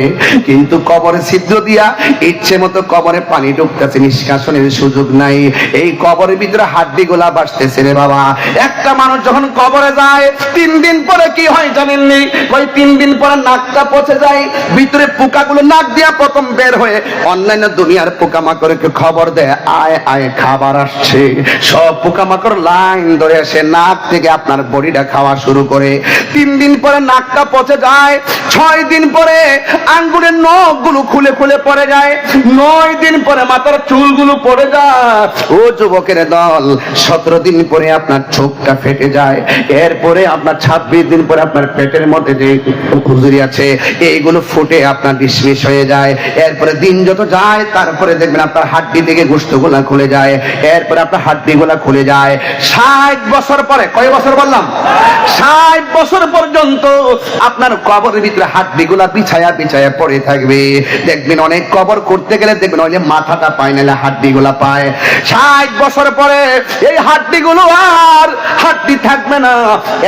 কিন্তু কবরে ছিদ্র দিয়া ইচ্ছে মতো কবরে পানি ঢুকতেছে, নিষ্কাশনের সুযোগ নাই। এই কবরের ভিতরে হাড্ডি গোলা বাসতেছে রে বাবা। একটা মানুষ যখন কবরে যায় 3 দিন পরে কি হয় জানেননি? ওই 3 দিন পরে নাকটা পচে যায়, ভিতরে পোকাগুলো নাক দিয়া প্রথম বের হয়ে অন্যান্য দুনিয়ার পোকামাকড়কে খবর দেয়, আয় আয় খাবার আসছে। সব পোকামাকড় লাইন ধরে এসে নাক থেকে আপনার বডিটা খাওয়া শুরু করে। 3 দিন পরে নাকটা পচে যায়, 6 দিন পরে আঙ্গুলের নখগুলো খুলে খুলে পড়ে যায়, 9 দিন পরে মাথার চুলগুলো পড়ে যায়। ও যুবকের দল, 17 দিন পরে আপনার চোখটা ফেটে যায়। এরপরে আপনার 26 দিন পরে আপনার পেটের মধ্যে যে খুজুরি আছে এইগুলো ফুটে আপনার ডিসমিস হয়ে যায়। এরপরে দিন যত যায় তারপরে দেখবেন আপনার হাড্ডি থেকে গোশতগুলা খুলে যায়, এরপরে আপনার হাড্ডিগুলা খুলে যায়। 60 বছর পরে, কয় বছর বললাম? 60 বছর পর্যন্ত আপনার কবরের ভিতরে হাড্ডিগুলা বিছায়া বিছায়া পড়ে থাকবে। দেখবেন অনেক কবর করতে গেলে দেখবেন ওই যে মাথাটা পায় না, হাড্ডিগুলা পায়। 60 বছর পরে এই হাড্ডিগুলো আর হাড্ডি থাকবে না,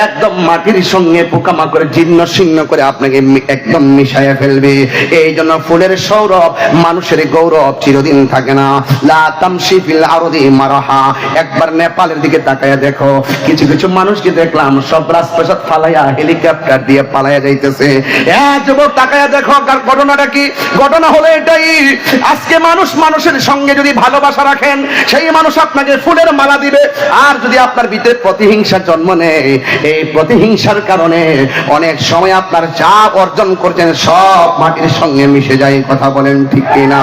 একদম মাটির সঙ্গে পোকামাকড়ে জীর্ণ শীর্ণ করে আপনাকে একদম মিশাইয়া ফেলবে। এই জন্য ফুলের সৌরভ মানুষের গৌরব চিরদিন থাকে না। লা তামশি ফিল আরদি মারাহা। একবার নেপালের দিকে তাকায়া দেখো, কিছু কিছু মানুষকে দেখলাম সব রাজপ্রাসাদ ফালাইয়া হেলিকপ্টার দিয়ে পালাইয়া যাইতেছে। যুবক তাকায়া দেখো, ঘটনাটা কি? ঘটনা হলো এটাই, আজকে মানুষ মানুষের সঙ্গে যদি ভালোবাসা রাখেন, সেই মানুষ আপনাকে ফুলের মালা দিবে। আর যদি আপনার ভিতরে প্রতিহিংসা জন্ম নেয়, এই প্রতিহিংসার কারণে অনেক সময় আপনার যা অর্জন করছেন সব মাটির সঙ্গে মিশে যায়। কথা বলেন ঠিক কিনা?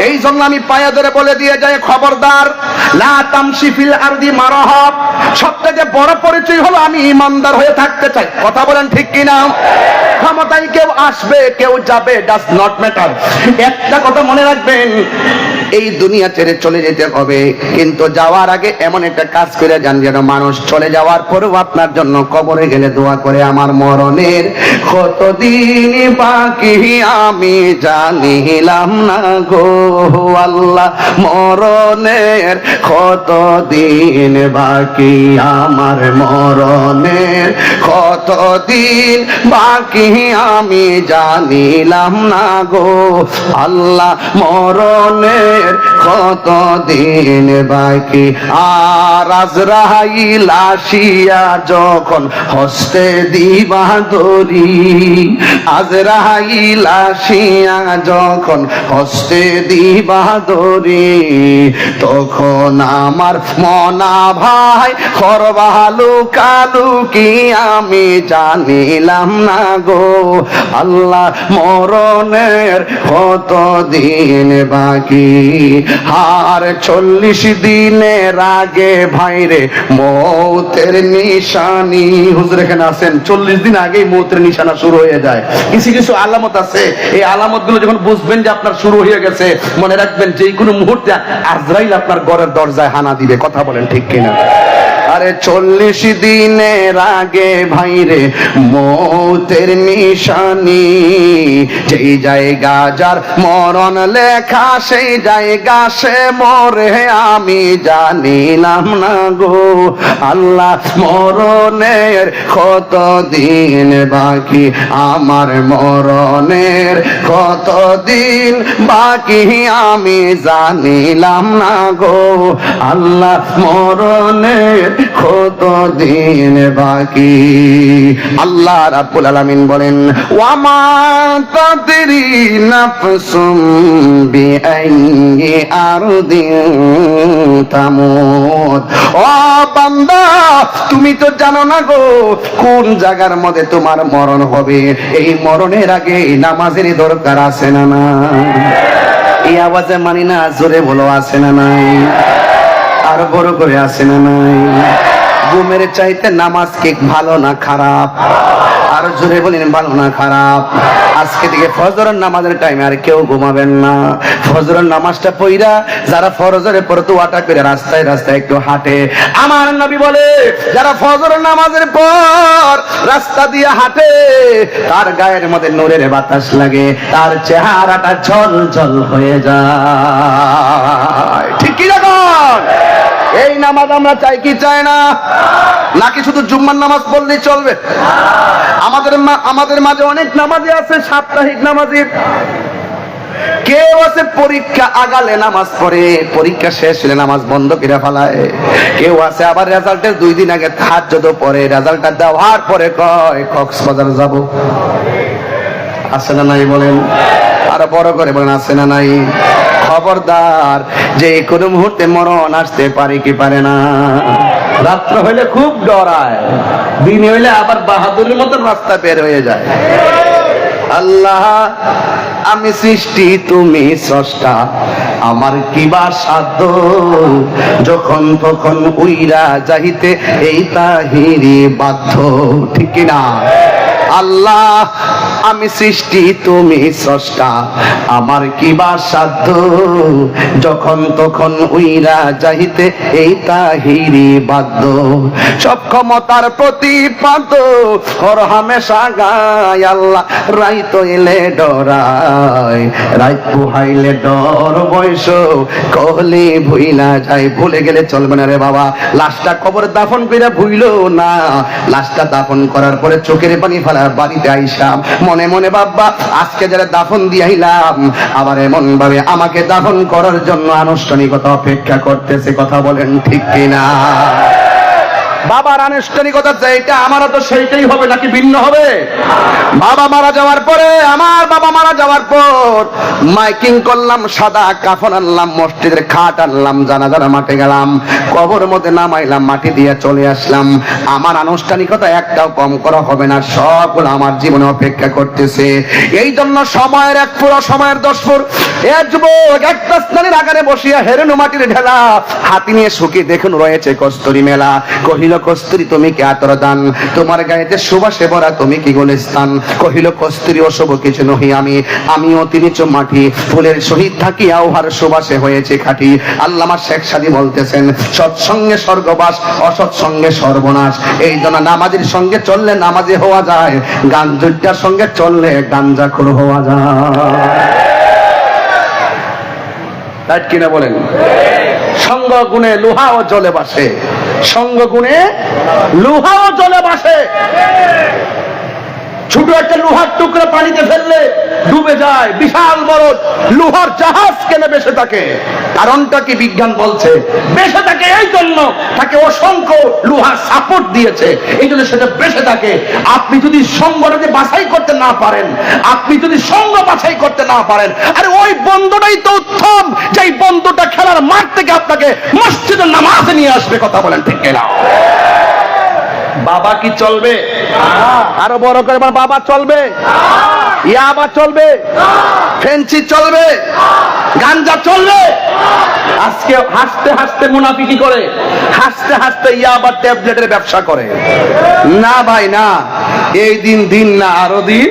এই জন্য আমি পায়ে ধরে বলে দিয়ে যাই, খবরদার, লা তামশি ফিল আরদি মারাহা। সবথেকে বড় পরিচয় হলো আমি ইমানদার হয়ে থাকতে চাই। কথা বলেন ঠিক কিনা? ক্ষমতায় কেউ আসবে কেউ যাবে, ডাজ নট ম্যাটার। একটা কথা মনে রাখবেন, এই দুনিয়া ছেড়ে চলে যেতে হবে, কিন্তু যাওয়ার আগে এমন একটা কাজ করে যান যেন মানুষ চলে যাওয়ার পরেও আপনার জন্য কবরে গেলে দোয়া করে, আমার মরণের কতদিন বাকি আমি জানিলাম না গো আল্লাহ, মরণের কতদিন বাকি, আমার মরণের কতদিন বাকি আমি জানিলাম না গো আল্লাহ, মরণের কতদিন বাকি। আর আজরাইল আসিয়া যখন হস্তে দিবা দড়ি, আজরাইল আসিয়া যখন হস্তে দিবা দড়ি, তখন আমার মনা ভাই করবালু কালু কি আমি জানিলাম না গো আল্লাহ, মরণের কতদিন বাকি। আর 40 দিনের আগে ভাইরে মৌতের নিশানি, হুজুর এখানে আছেন, 40 দিন আগেই মৌতের নিশানা শুরু হয়ে যায়। কিছু কিছু আলামত আছে, এই আলামত গুলো যখন বুঝবেন যে আপনার শুরু হয়ে গেছে, মনে রাখবেন যে কোনো মুহূর্তে আজরাইল আপনার ঘরের দরজায় হানা দিবে। কথা বলেন ঠিক কিনা? আরে 40 দিনের আগে ভাইরে মৌতের নিশানি, যেই জায়গা যার মরণ লেখা সেই জায়গা সে মরে আমি জানিলাম না গো আল্লাহ, মরণের কতদিন বাকি, আমার মরণের কতদিন বাকি আমি জানিলাম না গো আল্লাহ, মরণের কতদিন বাকি। আল্লাহ রাব্বুল আলামিন বলেন, ওয়ামা তাদরি নাফসুম বিআইয়ি আরদিন তামুত। ও বান্দা, তুমি তো জানো না গো কোন জায়গার মধ্যে তোমার মরণ হবে। এই মরণের আগে নামাজের দরকার আছে না না? এই আওয়াজে মানি না, জোরে বলো আছে না নাই? আর বড় করে আছে না নাই? ঘুমের চাইতে নামাজ কি ভালো না খারাপ? আর জোরে বলেন, ভালো না খারাপ? আজকে থেকে ফজরের নামাজের টাইমে আর কেউ ঘুমাবেন না। ফজরের নামাজটা পইরা যারা ফরজের পর দোয়াটা করে রাস্তায় রাস্তায় একটু হাঁটে, আমার নবী বলে যারা ফজরের নামাজের পর রাস্তা দিয়ে হাঁটে তার গায়ের মধ্যে নূরের বাতাস লাগে, তার চেহারাটা ঝলঝল হয়ে যায়। ঠিক কি রকম? এই নামাজ আমরা চাই কি চাই না? নাকি শুধু জুম্মার নামাজ পড়লেই চলবে? আমাদের মাঝে অনেক নামাজি আছে, সাপ্তাহিক নামাজি। কেউ আছে পরীক্ষা আগালে নামাজ পড়ে, পরীক্ষা শেষ হলে নামাজ বন্ধ করে ফেলায়। কেউ আছে আবার রেজাল্টের 2 দিন আগে তাহাজ্জুদ পড়ে, রেজাল্টটা দেওয়ার পরে কয় কক্সবাজার যাব। আছে না নাই বলেন? আর বড় করে বলেন আছে না নাই? খবরদার, যে কোনো মুহূর্তে মরণ আসতে পারে কি পারে না। রাত্র হইলে খুব ডরায়, দিন হইলে আবার বাহাদুরের মতো রাস্তা বের হয়ে যায়। আল্লাহ, আমি সৃষ্টি তুমি স্রষ্টা, আমার কিবা সাধ্য, যখন তখন উইরা যাইতে এই তাহিরি বাধ্য। ঠিক কিনা? আল্লাহ, আমি সৃষ্টি তুমি স্রষ্টা, আমার কিবা সাধ্য, যখন তখন উইরা যাইতে এই তাহিরি বাধ্য। সব ক্ষমতার প্রতিপাদ হর হামেশা গায়, আল্লাহ রাইত এলে ডরায়, রাইত পুহাইলে ডর বয়স কহলে ভুইলা যায়। ভুলে গেলে চলবে না রে বাবা। লাশটা কবর দাফন কইরা ভুইলো না, লাশটা দাফন করার পরে চোখের পানি ফেলা বাড়িতে আইসাম, মনে মনে বাবা আজকে যারা দাফন দিয়াইলাম আবার এমন ভাবে আমাকে দাফন করার জন্য আনুষ্ঠানিকতা অপেক্ষা করতেছে। কথা বলেন ঠিক কিনা? বাবার আনুষ্ঠানিকতা যেটা আমারও তো সেইটাই হবে নাকি ভিন্ন হবে? বাবা মারা যাওয়ার পরে, আমার বাবা মারা যাওয়ার পর মাইকিং করলাম, সাদা কাফন আনলাম, মসজিদের খাট আনলাম, জানাজার মাঠে গেলাম, কবর মধ্যে নামাইলাম, মাটি দিয়ে চলে আসলাম। আমার আনুষ্ঠানিকতা একটাও কম করা হবে না, সবগুলো আমার জীবনে অপেক্ষা করতেছে। এই জন্য সময়ের এক পুরো সময়ের 10 ফুট এক যুবক একটা স্নানের আগারে বসিয়া হেরেনু মাটির ঢেলা হাতি নিয়ে শুকিয়ে দেখুন রয়েছে কস্তুরী মেলা। কহিল কস্তুরী তুমি কে আতর দান, তোমার গায়েতে সুবাসে ভরা তুমি কি গোলস্থান। কহিল কস্তুরী অশুভ কিছু নহি আমি, আমিও তিনি মাটি, ফুলের সহিত থাকিয়া উহার সুবাসে হয়েছে খাঁটি। আল্লামা শেখ সাদী বলতেছেন, সৎসঙ্গে স্বর্গবাস, অসৎসঙ্গে সর্বনাশ। এই জন্য নামাজের সঙ্গে চললে নামাজি হওয়া যায়, গাঞ্জুটার সঙ্গে চললে গাঞ্জাখোর হওয়া যায়। তাই কিনা বলেন? সঙ্গ গুণে লোহাও জলে বাসে, সঙ্গ গুণে লোহাও জলে বাসে। ছোট একটা লোহার টুকরা পানিতে ফেললে ডুবে যায়, বিশাল বড় লোহার জাহাজ কেন বেঁচে থাকে? কারণটা কি বিজ্ঞান বলছে? বেঁচে থাকে এই জন্য তাকে অসংখ্য লোহার সাপোর্ট দিয়েছে, এই জন্য সেটা বেঁচে থাকে। আপনি যদি সঙ্গটাকে বাছাই করতে না পারেন, আপনি যদি সঙ্গ বাছাই করতে না পারেন, আরে ওই বন্ধুটাই তো উত্তম, যেই বন্ধুটা খেলার মাঠ থেকে আপনাকে মসজিদের নামাজে নিয়ে আসবে। কথা বলেন ঠিক কিনা? বাবা কি চলবে? আরো বড় করে বাবা চলবে? ইয়াবা চলবে? ফেন্সি চলবে? গাঞ্জা চলবে? আজকে হাসতে হাসতে মুনাফিকি করে, হাসতে হাসতে ইয়াবা ট্যাবলেটের ব্যবসা করে। না ভাই না, এই দিন দিন না, আরো দিন,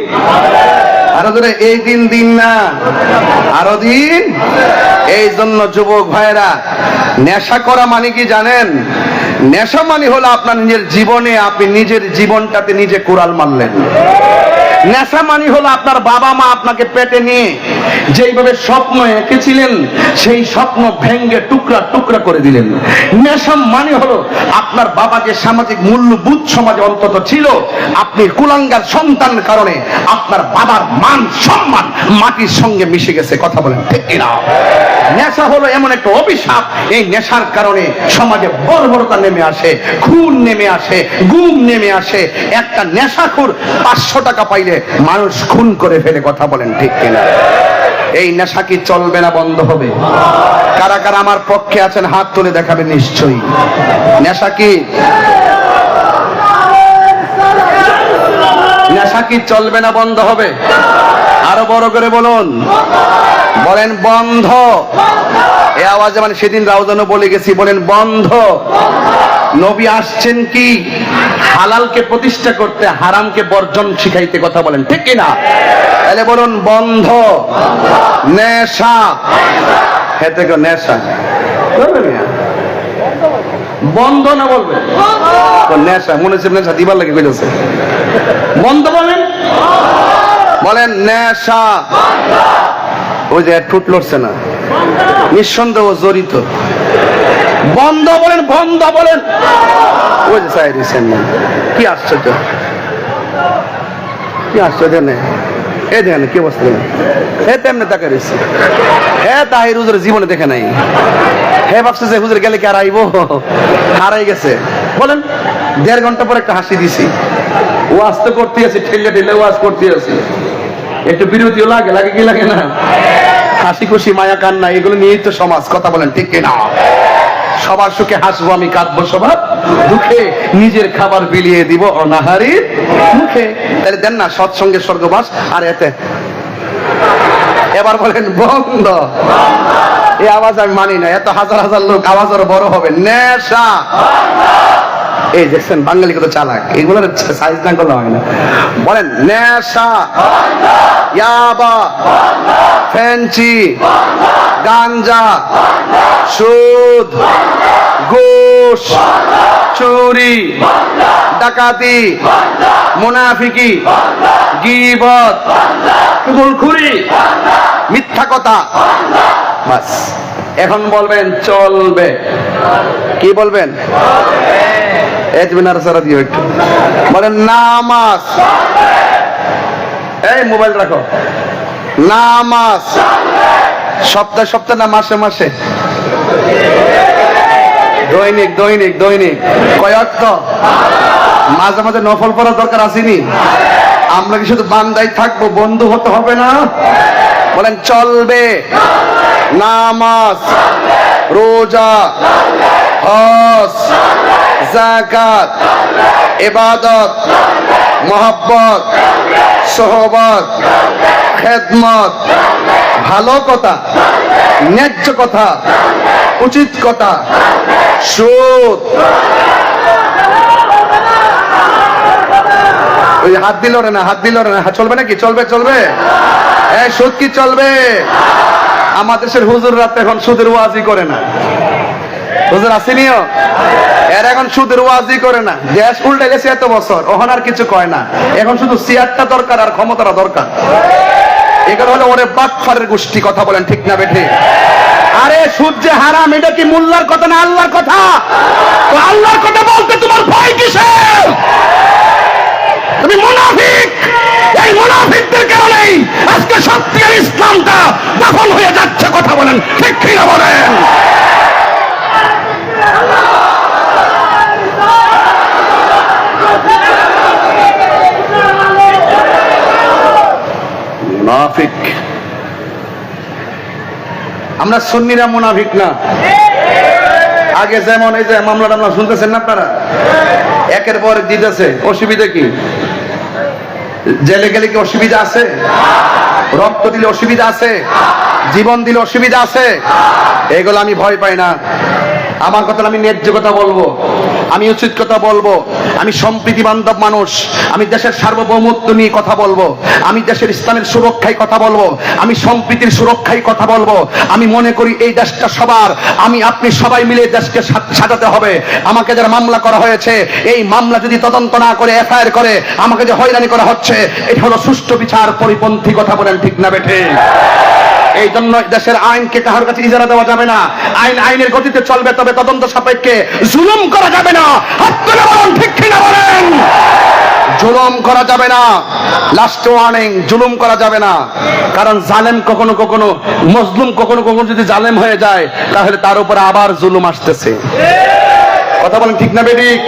আরো ধরে এই দিন দিন না, আরো দিন। এই জন্য যুবক ভাইরা, নেশা করা মানে কি জানেন? নেশা মানে হলো আপনার নিজের জীবনে আপনি নিজের জীবনটাতে নিজে কোরাল মারলেন। নেশা মানে হলো আপনার বাবা মা আপনাকে পেটে নিয়ে যেইভাবে স্বপ্ন এঁকেছিলেন, সেই স্বপ্ন ভেঙ্গে টুকরা টুকরা করে দিলেন। নেশা মানে হলো আপনার বাবাকে সামাজিক মূল্যবোধ সমাজে অন্তত ছিল, আপনি কুলাঙ্গার সন্তান কারণে আপনার বাবার মান সম্মান মাটির সঙ্গে মিশে গেছে। কথা বলেন ঠিক কিনা? নেশা হলো এমন একটা অভিশাপ, এই নেশার কারণে সমাজে বর্বরতা নেমে আসে, খুন নেমে আসে, গুম নেমে আসে। একটা নেশাখোর 500 টাকা পাইলে মানুষ খুন করে ফেলে। কথা বলেন ঠিক কিনা? এই নেশা কি চলবে না, বন্ধ হবে? কারা কারা আমার পক্ষে আছেন হাত তুলে দেখাবেন নিশ্চয়ই। নেশা কি, নেশা কি চলবে না, বন্ধ হবে? আরো বড় করে বলুন, বলেন বন্ধ। এই আওয়াজে মানে সেদিন রাউজানও বলে গেছি, বলেন বন্ধ। নবী আসছেন কি হালালকে প্রতিষ্ঠা করতে, হারামকে বর্জন শিখাইতে। কথা বলেন ঠিক কিনা? তাহলে বলুন বন্ধ। নেশা, হেতে গো নেশা বন্ধ না বলবে? নেশা মনে হচ্ছে নেশা দিবার লাগে কইতেছে। বন্ধ বলেন, বলেন নেশা। ওই যে ঠুট লড়ছে না, নিঃসন্দেহ জড়িত। বন্ধ বলেন, বন্ধ বলেন। ওই যে চাই দিচ্ছেন, কি আশ্চর্য, কি আশ্চর্য নেই। এই দেখেন কি অবস্থা, হে তেমনি তাকে দিচ্ছে। হে তাহির হুজুর জীবনে দেখে নাই, হে ভাবছে যে হুজুর গেলে কি আর আইব, হারাই গেছে। বলেন 1.5 ঘন্টা পর একটা হাসি দিছি, ওয়াজ তো করতে আছি, ঠেলে ঠেলে ওয়াজ করতে আছি, একটু বিরতিও লাগে, লাগে কি লাগে না? হাসি খুশি মায়া কান্না এগুলো নিয়েই তো সমাজ। কথা বলেন ঠিক কিনা? সবার সুখে হাসবো আমি, কাঁদবো সবার দুঃখে, নিজের খাবার বিলিয়ে দিব অনাহারীর মুখে। তাহলে দেন না সৎসঙ্গে স্বর্গবাস। আর এতে এবার বলেন বন্ধ। এই আওয়াজ আমি মানি না, এত হাজার হাজার লোক আওয়াজ আরো বড় হবে। নেশা, এই দেখছেন বাঙালি কত চালাক, এগুলোর সাইজ না করলে হয় না। বলেন নেশা, ইয়াবা, ফেন্সি, গাঞ্জা, সুদ, ঘুষ, চুরি, ডাকাতি, মুনাফিকি, গীবত, কুলখুরি, মিথ্যা কথা। বাস, এখন বলবেন চলবে। কি বলবেন? একটু বলেন নামাজ। এই মোবাইল রাখো। নামাজ সপ্তাহে সপ্তাহে না মাসে মাসে? দৈনিক দৈনিক দৈনিক কয় ওয়াক্ত? মাঝে মাঝে নফল পড়ার দরকার আসেনি? আমরা কি শুধু বান্দাই থাকবো, বন্ধু হতে হবে না? বলেন চলবে। নামাজ, রোজা, হজ, যাকাত, ইবাদত, মহব্বত, সোহবত, খেদমত, ভালো কথা, ন্যায্য কথা, উচিত কথা, সুদ। ওই হাত দিল না, হাত দিল না, চলবে নাকি? চলবে চলবে। এই সুদ কি চলবে? আমাদের দেশের হুজুররা তো এখন সুদের ওয়াজি করে না। হুজুর আসেনিও, এর এখন সুদের ওয়াজি করে না। দেশ উল্টে গেছে এত বছর, ওখানে আর কিছু কয় না। এখন শুধু চেয়ারটা দরকার আর ক্ষমতাটা দরকার। এগুলো হলো ওরে বাটফারের গোষ্ঠী। কথা বলেন ঠিক না বেঠে? আরে সুদ যে হারাম, এটা কি মোল্লার কথা না আল্লাহর কথা? তো আল্লাহর কথা বলতে তোমার ভয় কিসের? তুমি মুনাফিক। এই মুনাফিকদের কারণেই আজকে সত্যিকার ইসলামটা দাফন হয়ে যাচ্ছে। কথা বলেন ঠিক কি না বলেন? মুনাফিক। আমরা সুন্নিরা মুনাফিক না। আগে যেমন এই যে মামলাটা আমরা শুনতেছেন না আপনারা, একের পর দিতেছে। অসুবিধা কি? জেলে গেলে কি অসুবিধা আছে? রক্ত দিলে অসুবিধা আছে? জীবন দিলে অসুবিধা আছে? এগুলো আমি ভয় পাই না। আমার কথা আমি ন্যায্য কথা বলবো, আমি উচিত কথা বলবো, আমি সম্প্রীতি বান্ধব মানুষ, আমি দেশের সার্বভৌমত্ব নিয়ে কথা বলবো, আমি দেশের ইসলামের সুরক্ষায় কথা বলবো, আমি সম্প্রীতির সুরক্ষায় কথা বলবো। আমি মনে করি এই দেশটা সবার, আমি আপনি সবাই মিলে দেশকে সাজাতে হবে। আমাকে যারা মামলা করা হয়েছে, এই মামলা যদি তদন্ত না করে এফআইআর করে আমাকে যে হয়রানি করা হচ্ছে, এটা হলো সুষ্ঠু বিচার পরিপন্থী। কথা বলেন ঠিক না বেঠে? এই জন্য দেশের আইনকে কারোর কাছে ইজারা দেওয়া যাবে না। আইন আইনের গতিতে চলবে, তবে তদন্ত সাপেক্ষে জুলুম করা যাবে না। হাত তুলে বলেন ঠিক কি না বলেন? জুলুম করা যাবে না। লাস্ট ওয়ার্নিং, জুলুম করা যাবে না। কারণ জালেম কখনো কখনো, মজলুম কখনো কখনো যদি জালেম হয়ে যায়, তাহলে তার উপরে আবার জুলুম আসতেছে। কথা বলেন ঠিক না বেঠিক?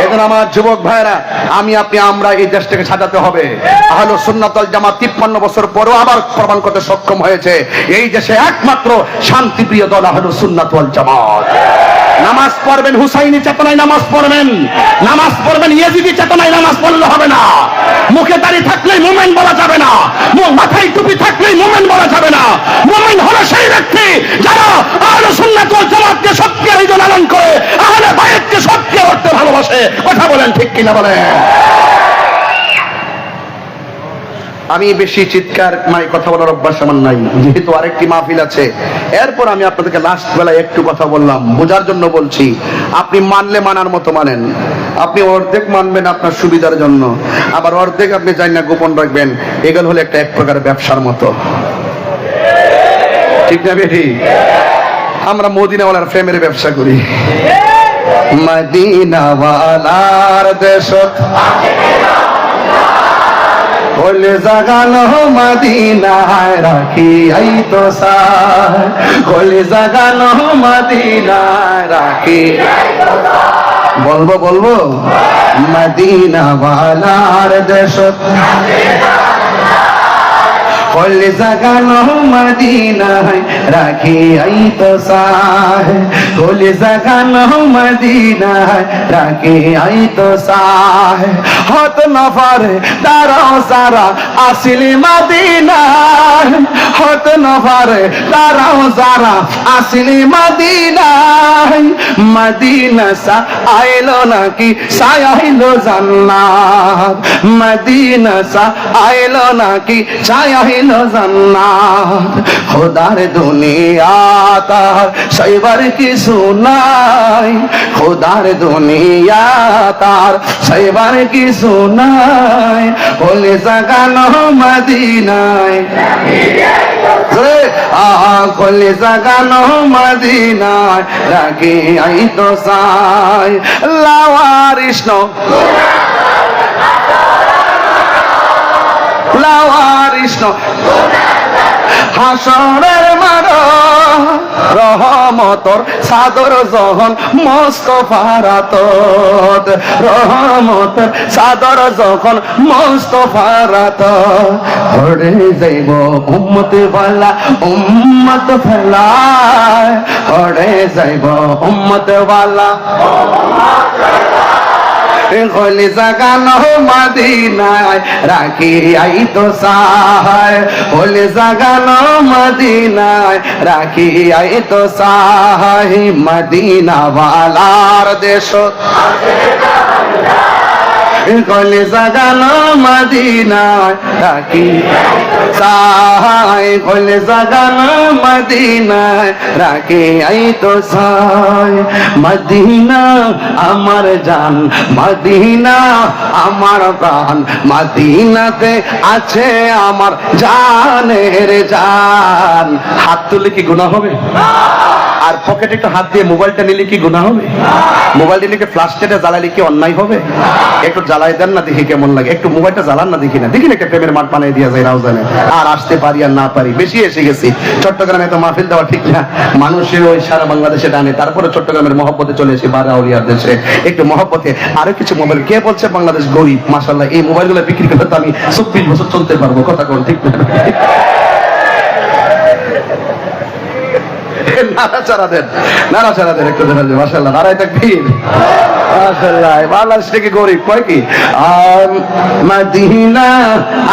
এজন্য আমার যুবক ভাইরা, আমি আপনি আমরা এই দেশটাকে সাজাতে হবে। আহলে সুন্নাত ওয়াল জামাত 53 বছর পরও আবার প্রমাণ করতে সক্ষম হয়েছে এই দেশে একমাত্র শান্তিপ্রিয় দল আহলে সুন্নাত ওয়াল জামাত। নামাজ পড়বেন হুসাইনি চেতনায় নামাজ পড়বেন, নামাজ পড়বেন ইয়েজিদি চেতনায় নামাজ পড়লে হবে না। মুখে দাড়ি থাকলেই মুমিন বলা যাবে না, মাথায় টুপি থাকলেই মুমিন বলা যাবে না। মুমিন হলো সেই ব্যক্তি যারা আহলে সুন্নাত ওয়াল জামাতকে সত্যিকার ঈদ লালন করে, আহলে বাইতকে সত্যিকার অর্থে ভালোবাসে। কথা বলেন ঠিক কিনা বলেন? আমি বেশি চিৎকার কথা বলার অভ্যাস আমার নাই, যেহেতু আরেকটি মাহফিল আছে। এরপর আমি আপনাদেরকে লাস্ট বেলায় একটু কথা বললাম, বোঝার জন্য বলছি। আপনি মানলে মানার মতো মানেন, আপনি অর্ধেক মানবেন আপনার সুবিধার জন্য, আবার অর্ধেক আপনি জানি না গোপন রাখবেন। এগুলো হলো এক প্রকার ব্যবসার মতো। ঠিক না বেঠি? আমরা মদিনাওয়ালার প্রেমের ব্যবসা করি। মদিনাওয়ালার দেশত বলে জাগানো মদিনায় রাখি আই তো সার, বলে জাগানো মদিনায় রাখি। বলবো বলবো মদিনাওয়ালার দেশত বলে জাগানো মদিনায় রাখি আই তো সার, বলে জাগানো মদিনায় রাখি আই তো সার। হত নফর দাঁড়াও সারা আসিলি মদিনায়, হত নফর দাঁড়াও সারা আসিলি মদিনায়। মদিনা সা আইলো নাকি সায়াইলো জান্নাত, মদিনা সা আইলো নাকি সায়াইলো জান্নাত। খোদার দুনিয়া তার সইবার কিছু নাই, খোদার দুনিয়া তার সইবার কিছু নাই। বলে জাগানো মদিনায়, বলে জাগানো মদিনায় রাখি আই তো সাই। লাওয়ারিষ্ণ লাওয়ারিষ্ণ হাসরের মাঠ রহমতর সাদর যখন মুস্তাফার আতত রহমতর সাদর যখন মুস্তাফার আতত ধরে যাইব উম্মত ওয়ালা উম্মত ফেলায় ধরে যাইব উম্মত ওয়ালা হলে জাগানো মদিনায় রাখি আই তো সাহায় হলে জাগানো মদিনায় রাখি আই তো সাহায় মদিনা ওয়ালার দেশ কলে জাগানো মদিনায় রাখি সাহায় কলে জাগানো মদিনায় রাখি আই তো সাহায় মদিনা আমার জান মদিনা আমার প্রাণ মদিনাতে আছে আমার জানের জান হাত তুললে কি গুনাহ হবে আর পকেটে একটু হাত দিয়ে মোবাইলটা নিলে কি গুনাহ হবে মোবাইলটা নিয়ে ফ্ল্যাশটা জ্বালালে কি অন্যায় হবে একটু জ্বালাই দেন না দেখি কেমন লাগে একটু মোবাইলটা জ্বালান না দেখি না একটা প্রেমের মাঠ বানিয়ে দিয়ে যায় রাউজানে আর আসতে পারি আর না পারি বেশি এসে গেছি চট্টগ্রামে তো মাহফিল দেওয়া ঠিক না মানুষের ওই সারা বাংলাদেশে টানে তারপরে চট্টগ্রামের মহব্বতে চলে এসে বারাউলিয়ার দেশে একটু মহব্বতে আরো কিছু মোবাইল কে বলছে বাংলাদেশ গরিব মাশাআল্লাহ এই মোবাইলগুলো বিক্রি করলে তো আমি 24 বছর চলতে পারবো কথা কোন ঠিক না নাড়াচাড়া দেন একটু দেখা যায় মাশাআল্লাহ নারায়ে তাকবীর মাশাআল্লাহ বাংলাদেশ থেকে গরিব কয় কি মদিনা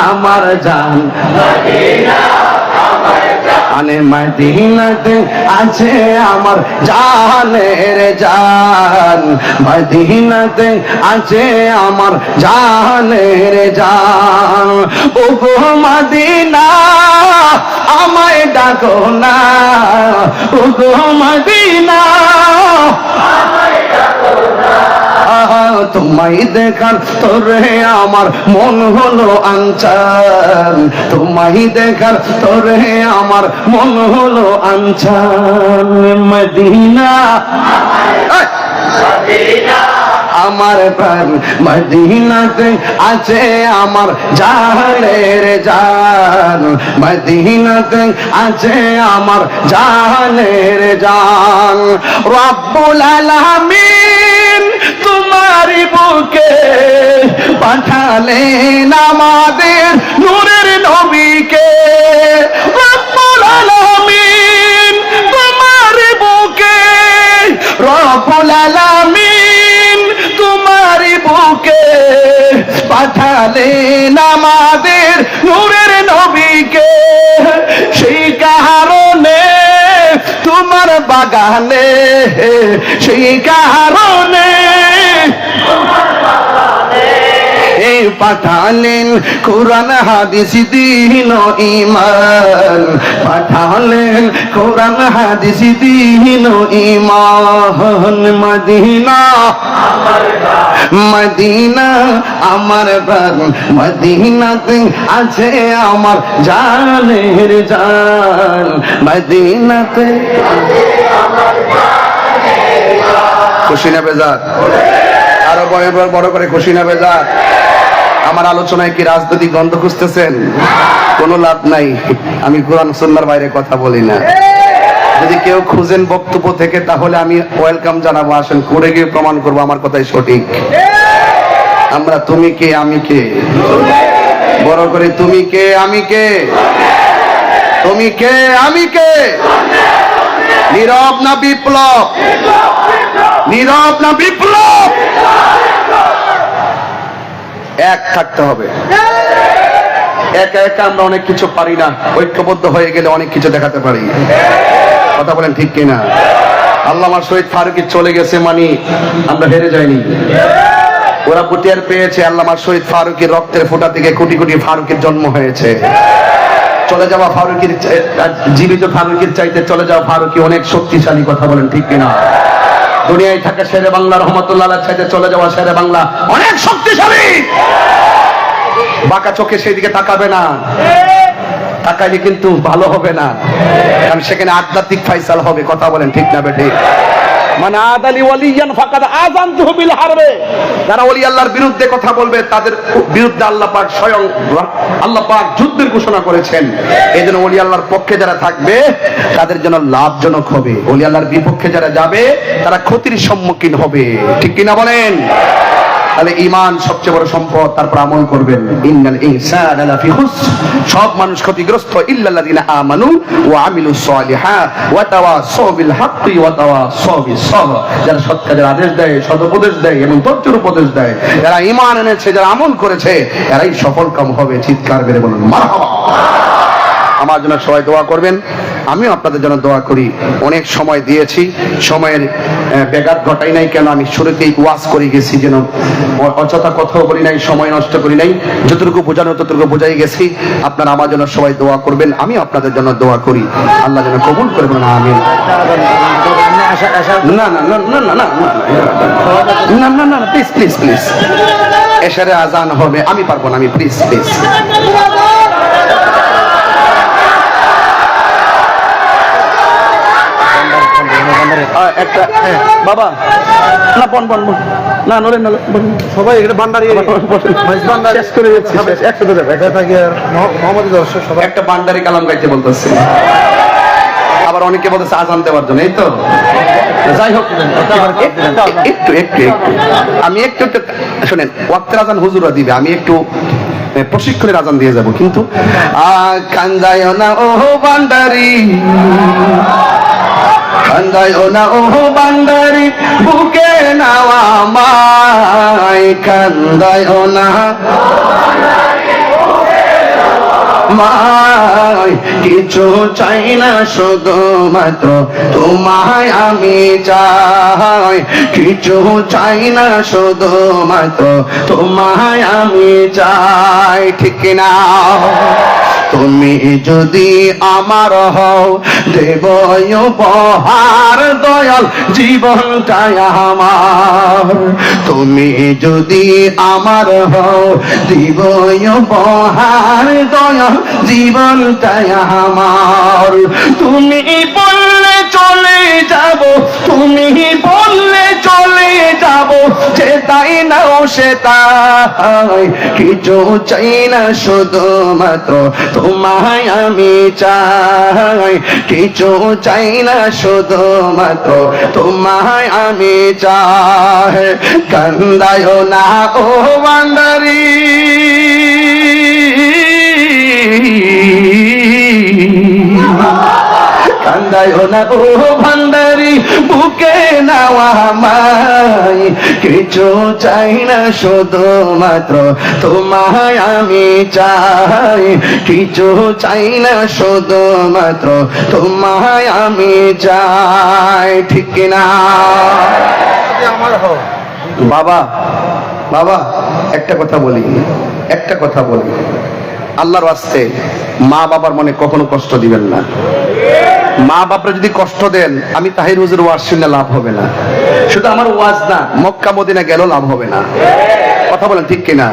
আমার জান মদিনা আমার জান আনে মদিনাতে আছে আমার জানের জান মদিনাতে আছে আমার জানের জান ও গো মদিনা আমায় ডাকো না ও গো মদিনা আমায় ডাকো না তোমায় দেখার তোরে আমার মন হলো আনচান তোমায় দেখার তোরে আমার মন হলো আনচান মদিনা আমার প্রাণ মদিনাতে আছে আমার জানের জান মদিনাতে আছে আমার জানের জান রব্বুল আলামিন তোমারি বুকে পাঠালেন আমাদের নূরের নবীকে রব্বুল আলামিন তোমারি বুকে রব্বুল আলামিন তোমারি বুকে পাঠালেন আমাদের নূরের নবীকে সেই কারণে তোমার বাগানে সেই কারণে পাঠালেন কোরআন হাদিস দ্বীন ঈমান পাঠালেন কোরআন হাদিস দ্বীন ঈমান মদিনা মদিনা আমার প্রাণ মদিনাতে আছে আমার জানের জান মদিনাতে খুশি না বেজার আরো বড় করে খুশি না বেজার আমার আলোচনায় কি রাজনৈতিক গন্ধ খুঁজতেছেন কোনো লাভ নাই আমি কোরআন সুন্নাহর বাইরে কথা বলি না যদি কেউ খুঁজেন বক্তব্য থেকে তাহলে আমি ওয়েলকাম জানাবো আসেন করে গিয়ে প্রমাণ করবো আমার কথাই সঠিক আমরা তুমি কে আমি কে বড় করে তুমি কে আমি কে তুমি কে আমি কে নীরব না বিপ্লব নীরব না বিপ্লব এক থাকতে হবে একা একা আমরা অনেক কিছু পারি না ঐক্যবদ্ধ হয়ে গেলে অনেক কিছু দেখাতে পারি কথা বলেন ঠিক কিনা আল্লামা শহীদ ফারুকী চলে গেছে মানে আমরা হেরে যাইনি ওরা পুটিয়ার পেয়েছে আল্লামা শহীদ ফারুকীর রক্তের ফোঁটা থেকে কোটি কোটি ফারুকের জন্ম হয়েছে চলে যাওয়া ফারুকীর জীবিত ফারুকীর চাইতে চলে যাওয়া ফারুকী অনেক শক্তিশালী কথা বলেন ঠিক কিনা দুনিয়ায় থাকা শেরে বাংলা রহমতুল্লাহ আলাইহির চাইতে চলে যাওয়া শেরে বাংলা অনেক শক্তিশালী বাঁকা চোখে সেদিকে তাকাবে না তাকাইলে কিন্তু ভালো হবে না কারণ সেখানে আধ্যাত্মিক ফাইসাল হবে কথা বলেন ঠিক না বেঠিক মান আদালি ওয়ালিয়ান ফাকাদ আযানতুহু বিল হারবে। যারা ওলি আল্লাহর বিরুদ্ধে কথা বলবে তাদের বিরুদ্ধে আল্লাহ পাক স্বয়ং আল্লাহ পাক যুদ্ধের ঘোষণা করেছেন। এজন্য ওলি আল্লাহর পক্ষে যারা থাকবে তাদের জন্য লাভজনক হবে, ওলি আল্লাহর বিপক্ষে যারা যাবে তারা ক্ষতির সম্মুখীন হবে। ঠিক কিনা বলেন? তাহলে ঈমান সবচেয়ে বড় সম্পদ। তারপর আমল করবেন। ইন্নাল ইনসানা লাফি খুসর, সব মানুষ ক্ষতিগ্রস্ত ইল্লাল্লাযিনা আমানু ওয়া আমিলুস সালিহাত ওয়া তাওয়াসাউ বিল হাক্কি ওয়া তাওয়াসাউ বিস সাবর। যারা সৎ কাজের আদেশ দেয়, সৎ উপদেশ দেয় এবং ধৈর্যের উপদেশ দেয়, যারা ঈমান এনেছে, যারা আমল করেছে, এরাই সফলকাম হবে। চিৎকার করে বলুন মারহাবা। আমার জন্য সবাই দোয়া করবেন, আমিও আপনাদের জন্য দোয়া করি। অনেক সময় দিয়েছি, সময়ের ব্যাঘাত ঘটাই নাই। কেন? আমি শুরুতেই ওয়াজ করে গেছি, যেন অযথা কথাও বলি নাই, সময় নষ্ট করি নাই। যতটুকু বোঝানো ততটুকু বোঝাই গেছি। আপনারা আমার জন্য সবাই দোয়া করবেন, আমি আপনাদের জন্য দোয়া করি। আল্লাহ যেন কবুল করবেন। আমিন। না না না না না না না না না, প্লিজ প্লিজ প্লিজ, এশারে আজান হবে, আমি পারবো না, আমি প্লিজ প্লিজ। একটা বাবা না বন বন বন না নলেন নলেন সবাই এখানে ভান্ডারি শেষ করে যাচ্ছি, একসাথে যাবে। সবাই একটা ভান্ডারি কালাম গাইতে বলতেছে, আবার অনেকে বলতেছে আজান দেওয়ার জন্য। এই তো যাই হোক, একটু একটু একটু আমি একটু শোনেন, ওয়াক্তের আজান হুজুরা দিবে, আমি একটু প্রশিক্ষণের আজান দিয়ে যাব। কিন্তু কান্দায় না ও ভান্ডারি, কান্দায় না ও ভান্ডারি, বুকে নাওয়া মাই, কান্দায় না মাই, কিছু চাই না শুধুমাত্র তোমায় আমি চাই, কিছু চাই না শুধুমাত্র তোমায় আমি চাই। ঠিক না? তুমি যদি আমার হও দেব উপহার দয়াল জীবনটাই আমার, তুমি যদি আমার হও দিব উপহার দয়াল জীবনটাই আমার। তুমি বললে চলে যাব, তুমি বললে চলে যাব, যে তাই নাও সে তাই, কিছু চাই না শুধুমাত্র তোমায় আমি চাই, কিছু চাই না শুধুমাত্র তোমায় আমি চাই। কান্দায় না ও ভান্ডারি, কান্দায় না ও ভান্ডারি, বুকে নাওয়া মাই, কিছু চাই না শুধুমাত্র তোমায় আমি চাই, কিছু চাই না শুধুমাত্র তোমায় আমি চাই। ঠিক না? আমার হও বাবা বাবা, একটা কথা বলি, একটা কথা বলি, আল্লাহর ওয়াস্তে মা বাবার মনে কখনো কষ্ট দিবেন না। মা বাপরা যদি কষ্ট দেন, আমি তাহির হুজুর ওয়াজ শুনলে লাভ হবে না। শুধু আমার ওয়াজ না, মক্কা মদিনা গেলেও লাভ হবে না। কথা বলেন ঠিক কিনা?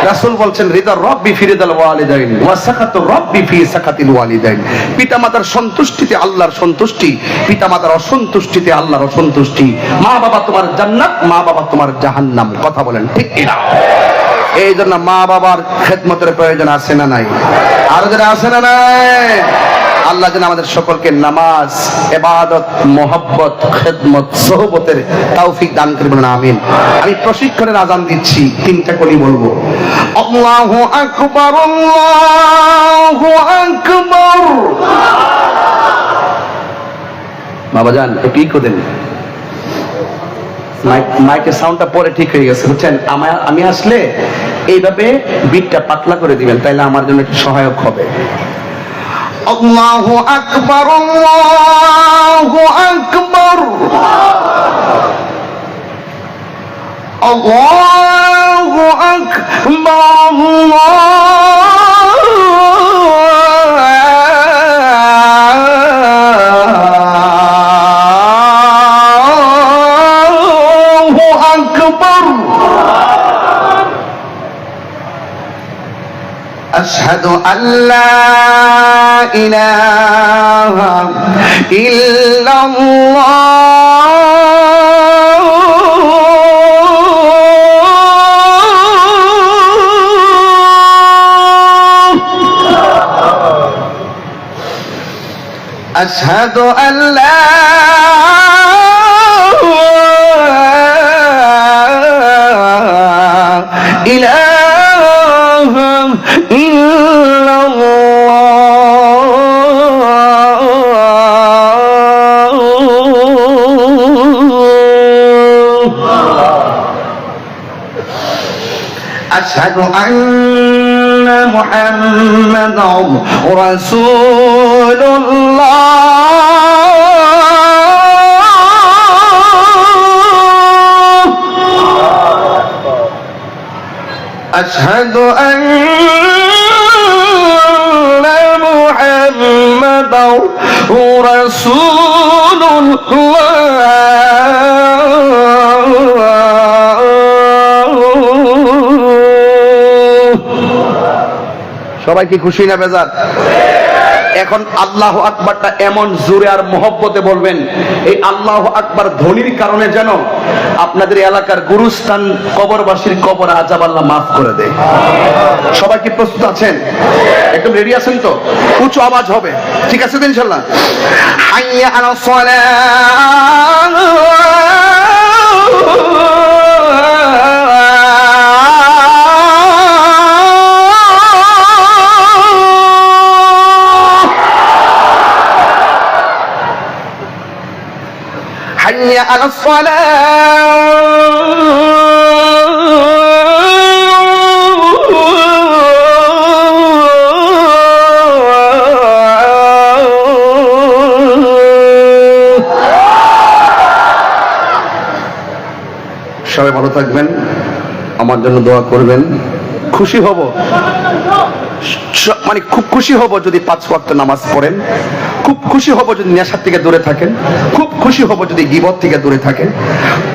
রাসূল বলছেন, রিদা রব্বি ফি রিদাল ওয়ালিদাইন ওয়া সাখাতু রব্বি ফি সাখাতিল ওয়ালিদাইন। পিতামাতার সন্তুষ্টিতে আল্লাহর সন্তুষ্টি, পিতামাতার অসন্তুষ্টিতে আল্লাহর অসন্তুষ্টি। মা বাবা তোমার জান্নাত, মা বাবা তোমার জাহান্নাম। কথা বলেন ঠিক কিনা? এই জন্য মা বাবার খেদমতের প্রয়োজন আছে না নাই? আর যারা আছে না নাই? আল্লাহ যেন আমাদের সকলকে নামাজ, ইবাদত, মোহাব্বত, খেদমত, সোহবতের তৌফিক দান করে বলেন আমিন। আমি প্রশিক্ষণের আজান দিচ্ছি, তিনটা কলি বলবো। আল্লাহু আকবার, আল্লাহু আকবার। বাবাজান একটু ইকো দেন, মাইকের সাউন্ডটা পরে ঠিক হয়ে গেছে, বুঝছেন? আমি আসলে এইভাবে বিটটা পাতলা করে দিবেন, তাইলে আমার জন্য একটু সহায়ক হবে। আল্লাহু আকবার, আল্লাহু আকবার, আল্লাহু আকবার, আল্লাহু আকবার। أشهد أن لا إله إلا الله وحده لا شريك له وأشهد أن محمدا رسول الله. أشهد أن لا إله إلا الله وحده لا شريك له وأشهد أن محمدا رسول الله. أشهد أن لا إله إلا الله وحده لا شريك له وأشهد أن محمدا رسول الله. أشهد أن لا إله إلا الله أشهد أن محمدا رسول الله أشهد أن محمدا رسول الله সবাই কি খুশি না বেজার? এখন আল্লাহ আকবারটা এমন জোরে আর মহব্বতে বলবেন, এই আল্লাহ আকবার ধ্বনির কারণে যেন আপনাদের এলাকার গুরুস্থান কবরবাসীর কবর আযাব আল্লাহ মাফ করে দেয়। সবাই কি প্রস্তুত আছেন? একদম রেডি আছেন তো? উঁচু আওয়াজ হবে, ঠিক আছে তো ইনশাআল্লাহ? হাইয়া আলাস সালাহ حي على الصلاة সবাই ভালো থাকবেন, আমার জন্য দোয়া করবেন। খুশি হব, মানে খুব খুশি হব যদি 5 ওয়াক্ত নামাজ পড়েন, খুব খুশি হব যদি নেশার থেকে দূরে থাকেন, খুব খুশি হব যদি গীবত থেকে দূরে থাকেন,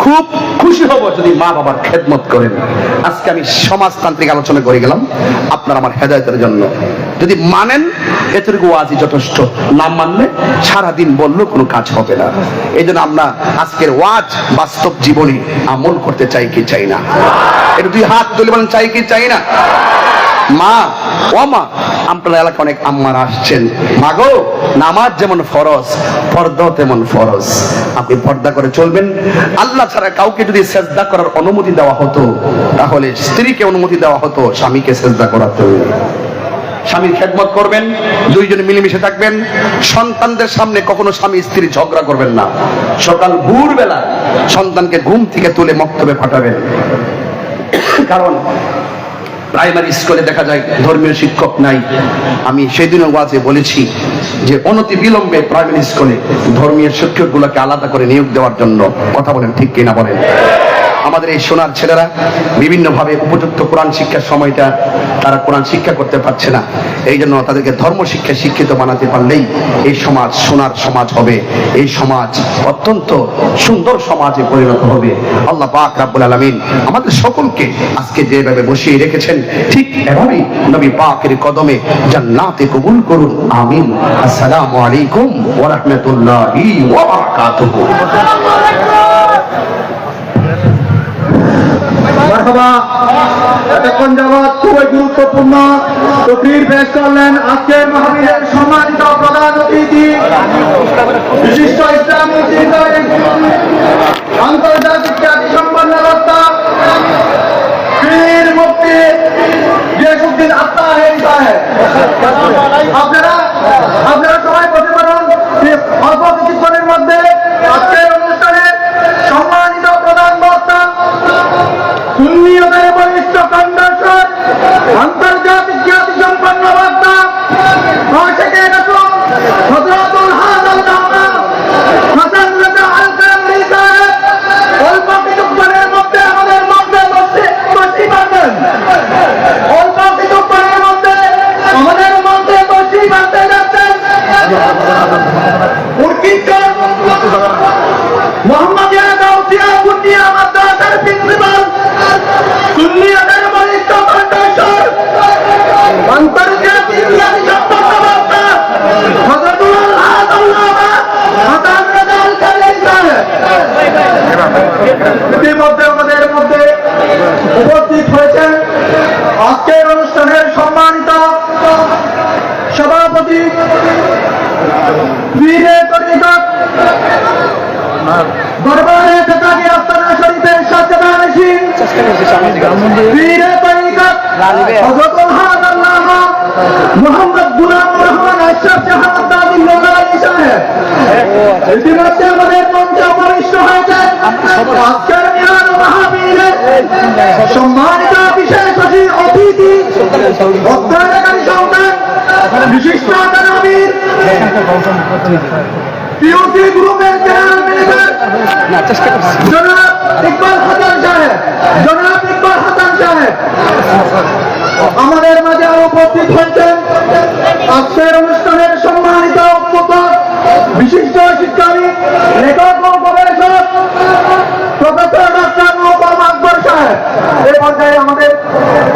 খুব খুশি হব যদি মা বাবার খেদমত করেন। আজকে আমি সমাজতান্ত্রিক আলোচনা করে গেলাম আপনার আমার হেদায়েতের জন্য। যদি মানেন এতটুকু ওয়াজই যথেষ্ট, না মানলে সারাদিন বললেও কোনো কাজ হবে না। এই জন্য আমরা আজকের ওয়াজ বাস্তব জীবনে আমল করতে চাই কি চাই না? এটা 2 হাত তুলে বলেন চাই কি চাই না? মা ও মা, আপনার এলাকা অনেক আম্মারা আসছেন। মা গো, নামাজ যেমন ফরজ, পর্দা তেমন ফরজ। আপনি পর্দা করে চলবেন। আল্লাহ ছাড়া কাউকে যদি সেজদা করার অনুমতি দেওয়া হতো, তাহলে স্ত্রীকে অনুমতি দেওয়া হতো স্বামীকে সেজদা করাতে। স্বামীর খেদমত করবেন, দুইজনে মিলেমিশে থাকবেন। সন্তানদের সামনে কখনো স্বামী স্ত্রী ঝগড়া করবেন না। সকাল ভোরবেলা সন্তানকে ঘুম থেকে তুলে মক্তবে পাঠাবেন। কারণ প্রাইমারি স্কুলে দেখা যায় ধর্মীয় শিক্ষক নাই। আমি সেদিনও ওয়াজে বলেছি যে অনতি বিলম্বে প্রাইমারি স্কুলে ধর্মীয় শিক্ষকগুলোকে আলাদা করে নিয়োগ দেওয়ার জন্য। কথা বলেন ঠিক কিনা বলেন? আমাদের এই সোনার ছেলেরা বিভিন্নভাবে উপযুক্ত কোরআন শিক্ষার সময়টা তারা কোরআন শিক্ষা করতে পারছে না। এই জন্য তাদেরকে ধর্ম শিক্ষায় শিক্ষিত বানাতে পারলেই এই সমাজ সোনার সমাজ হবে। এই সমাজ অত্যন্ত সুন্দর সমাজে পরিণত হবে। আল্লাহ পাক রব্বুল আলামিন আমাদের সকলকে আজকে যেভাবে বসিয়ে রেখেছেন, ঠিক এভাবেই নবী পাকের কদমে জান্নাতে কবুল করুন, আমিন। আসসালামু আলাইকুম ওয়া রাহমাতুল্লাহি ওয়া বারাকাতুহু। মারহাবা। এতক্ষণ যাবৎ খুবই গুরুত্বপূর্ণ তকরীর পেশ করলেন আজকের মাহফিলের সম্মানিত প্রধান অতিথি, বিশিষ্ট ইসলামী চিন্তক, আন্তর্জাতিক খ্যাতি সম্পন্ন বক্তা, পীর মুফতি গিয়াসউদ্দিন আত্তাহির সাহেব। আপনারা সবাই বসে পড়ুন। অল্প কিছুক্ষণের মধ্যে আজকের অনুষ্ঠানে সম্মানিত প্রধান বক্তা, সুন্নিয়তের বলিষ্ঠ কণ্ঠস্বর, আন্তর্জাতিক খ্যাতি সম্পন্ন বক্তা, আশিকে রাসূল হযরতুল হাসান আল কামরি সাহেব অল্প কিছুক্ষণের আশরাফ জাহান তাজিম মোল্লা আলী সাহেব ইতিমধ্যে আমাদের মঞ্চে উপবিষ্ট হয়েছে আজকের মিলাদ মাহফিলে সম্মানিত বিশেষ অতিথি অধ্যয়নকারী সন্তান বিশিষ্ট আমির পিওসি গ্রুপের জেনারেল ম্যানেজার জনাব ইকবাল হাসান সাহেব আমাদের মাঝে উপস্থিত হয়েছেন আজকের অনুষ্ঠানের সম্মানিত উদ্বোধক বিশিষ্ট শিক্ষাবিদ লেখক ও গবেষক প্রফেসর ডক্টর মোহাম্মদ আকবর সাহেব। এই পর্যায়ে আমাদের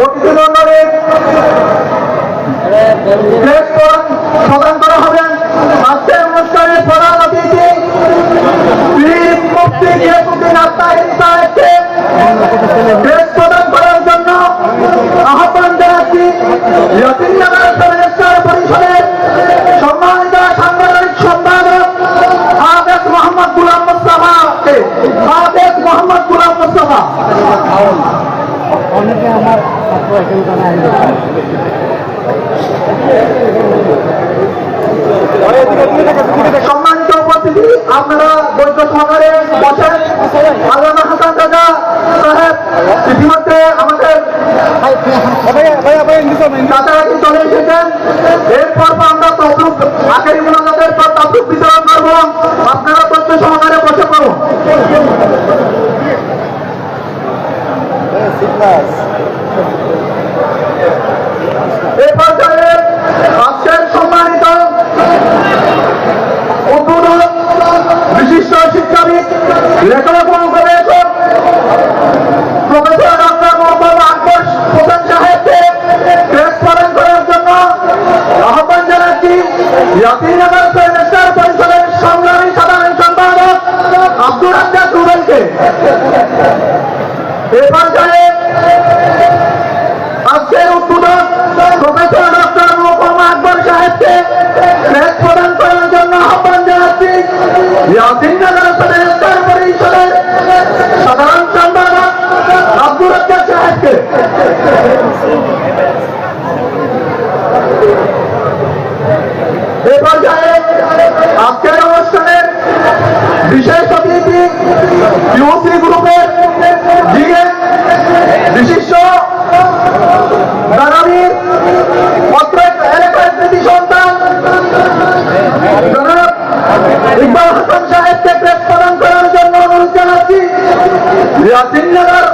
অতিথিমণ্ডলীর প্রদান করা হবেন। আজকের অনুষ্ঠানের প্রধান অতিথি পীর মুফতি গিয়াসউদ্দিন আত্মাহির সাহেবকে ড্রেস প্রদান করার জন্য আহ্বান জানাচ্ছি। ইয়াসিননগর ফেরেশতার পরিষদের সম্মানিত সাংগঠনিক সম্পাদক হাফেজ মোহাম্মদ গোলাম মুস্তাফাকে অনেকে আমার সম্মানিত উপস্থিতি, আপনারা ধৈর্য সহকারে বসেন। আল্লামা হাসান রাজা সাহেব ইতিমধ্যে আমাদের কাছাকাছি চলে এসেছেন। এরপর আমরা তফরুক আখেরি মোনাজাতের পর তফরুক বিতরণ করবো। আপনারা ধৈর্য সহকারে বসে পড়ুন। এই পর্যায়ে আজকের সম্মানিত উদ্বোধক বিশিষ্ট শিক্ষাবিদ লেখক ও গবেষক প্রফেসর ডক্টর মোহাম্মদ আকবর হোসেন সাহেবকে ড্রেস প্রদান করার জন্য আহ্বান জানাচ্ছি। ইয়াসিননগর ফেরেশতার পরিষদের সংগ্রামী সাধারণ সম্পাদক আব্দুর রাজ্জাক রুবেলকে। এই পর্যায়ে আজকের উদ্বোধক প্রফেসর ডক্টর মোহাম্মদ আকবর সাহেবকে ড্রেস প্রদান করার জন্য আহ্বান জানাচ্ছি। ইয়াসিননগর ফেরেশতার পরিষদের সাধারণ সম্পাদক আব্দুর রাজ্জাক সাহেবকে। এই পর্যায়ে আজকের অনুষ্ঠানের বিশেষ অতিথি পিওসি গ্রুপের জিএম বিশিষ্ট দানাবীর অত্র এলাকার কৃতি সন্তান জনাব ইকবাল হাসান সাহেবকে ড্রেস প্রদান করার জন্য অনুরোধ জানাচ্ছি। ইয়াসিননগর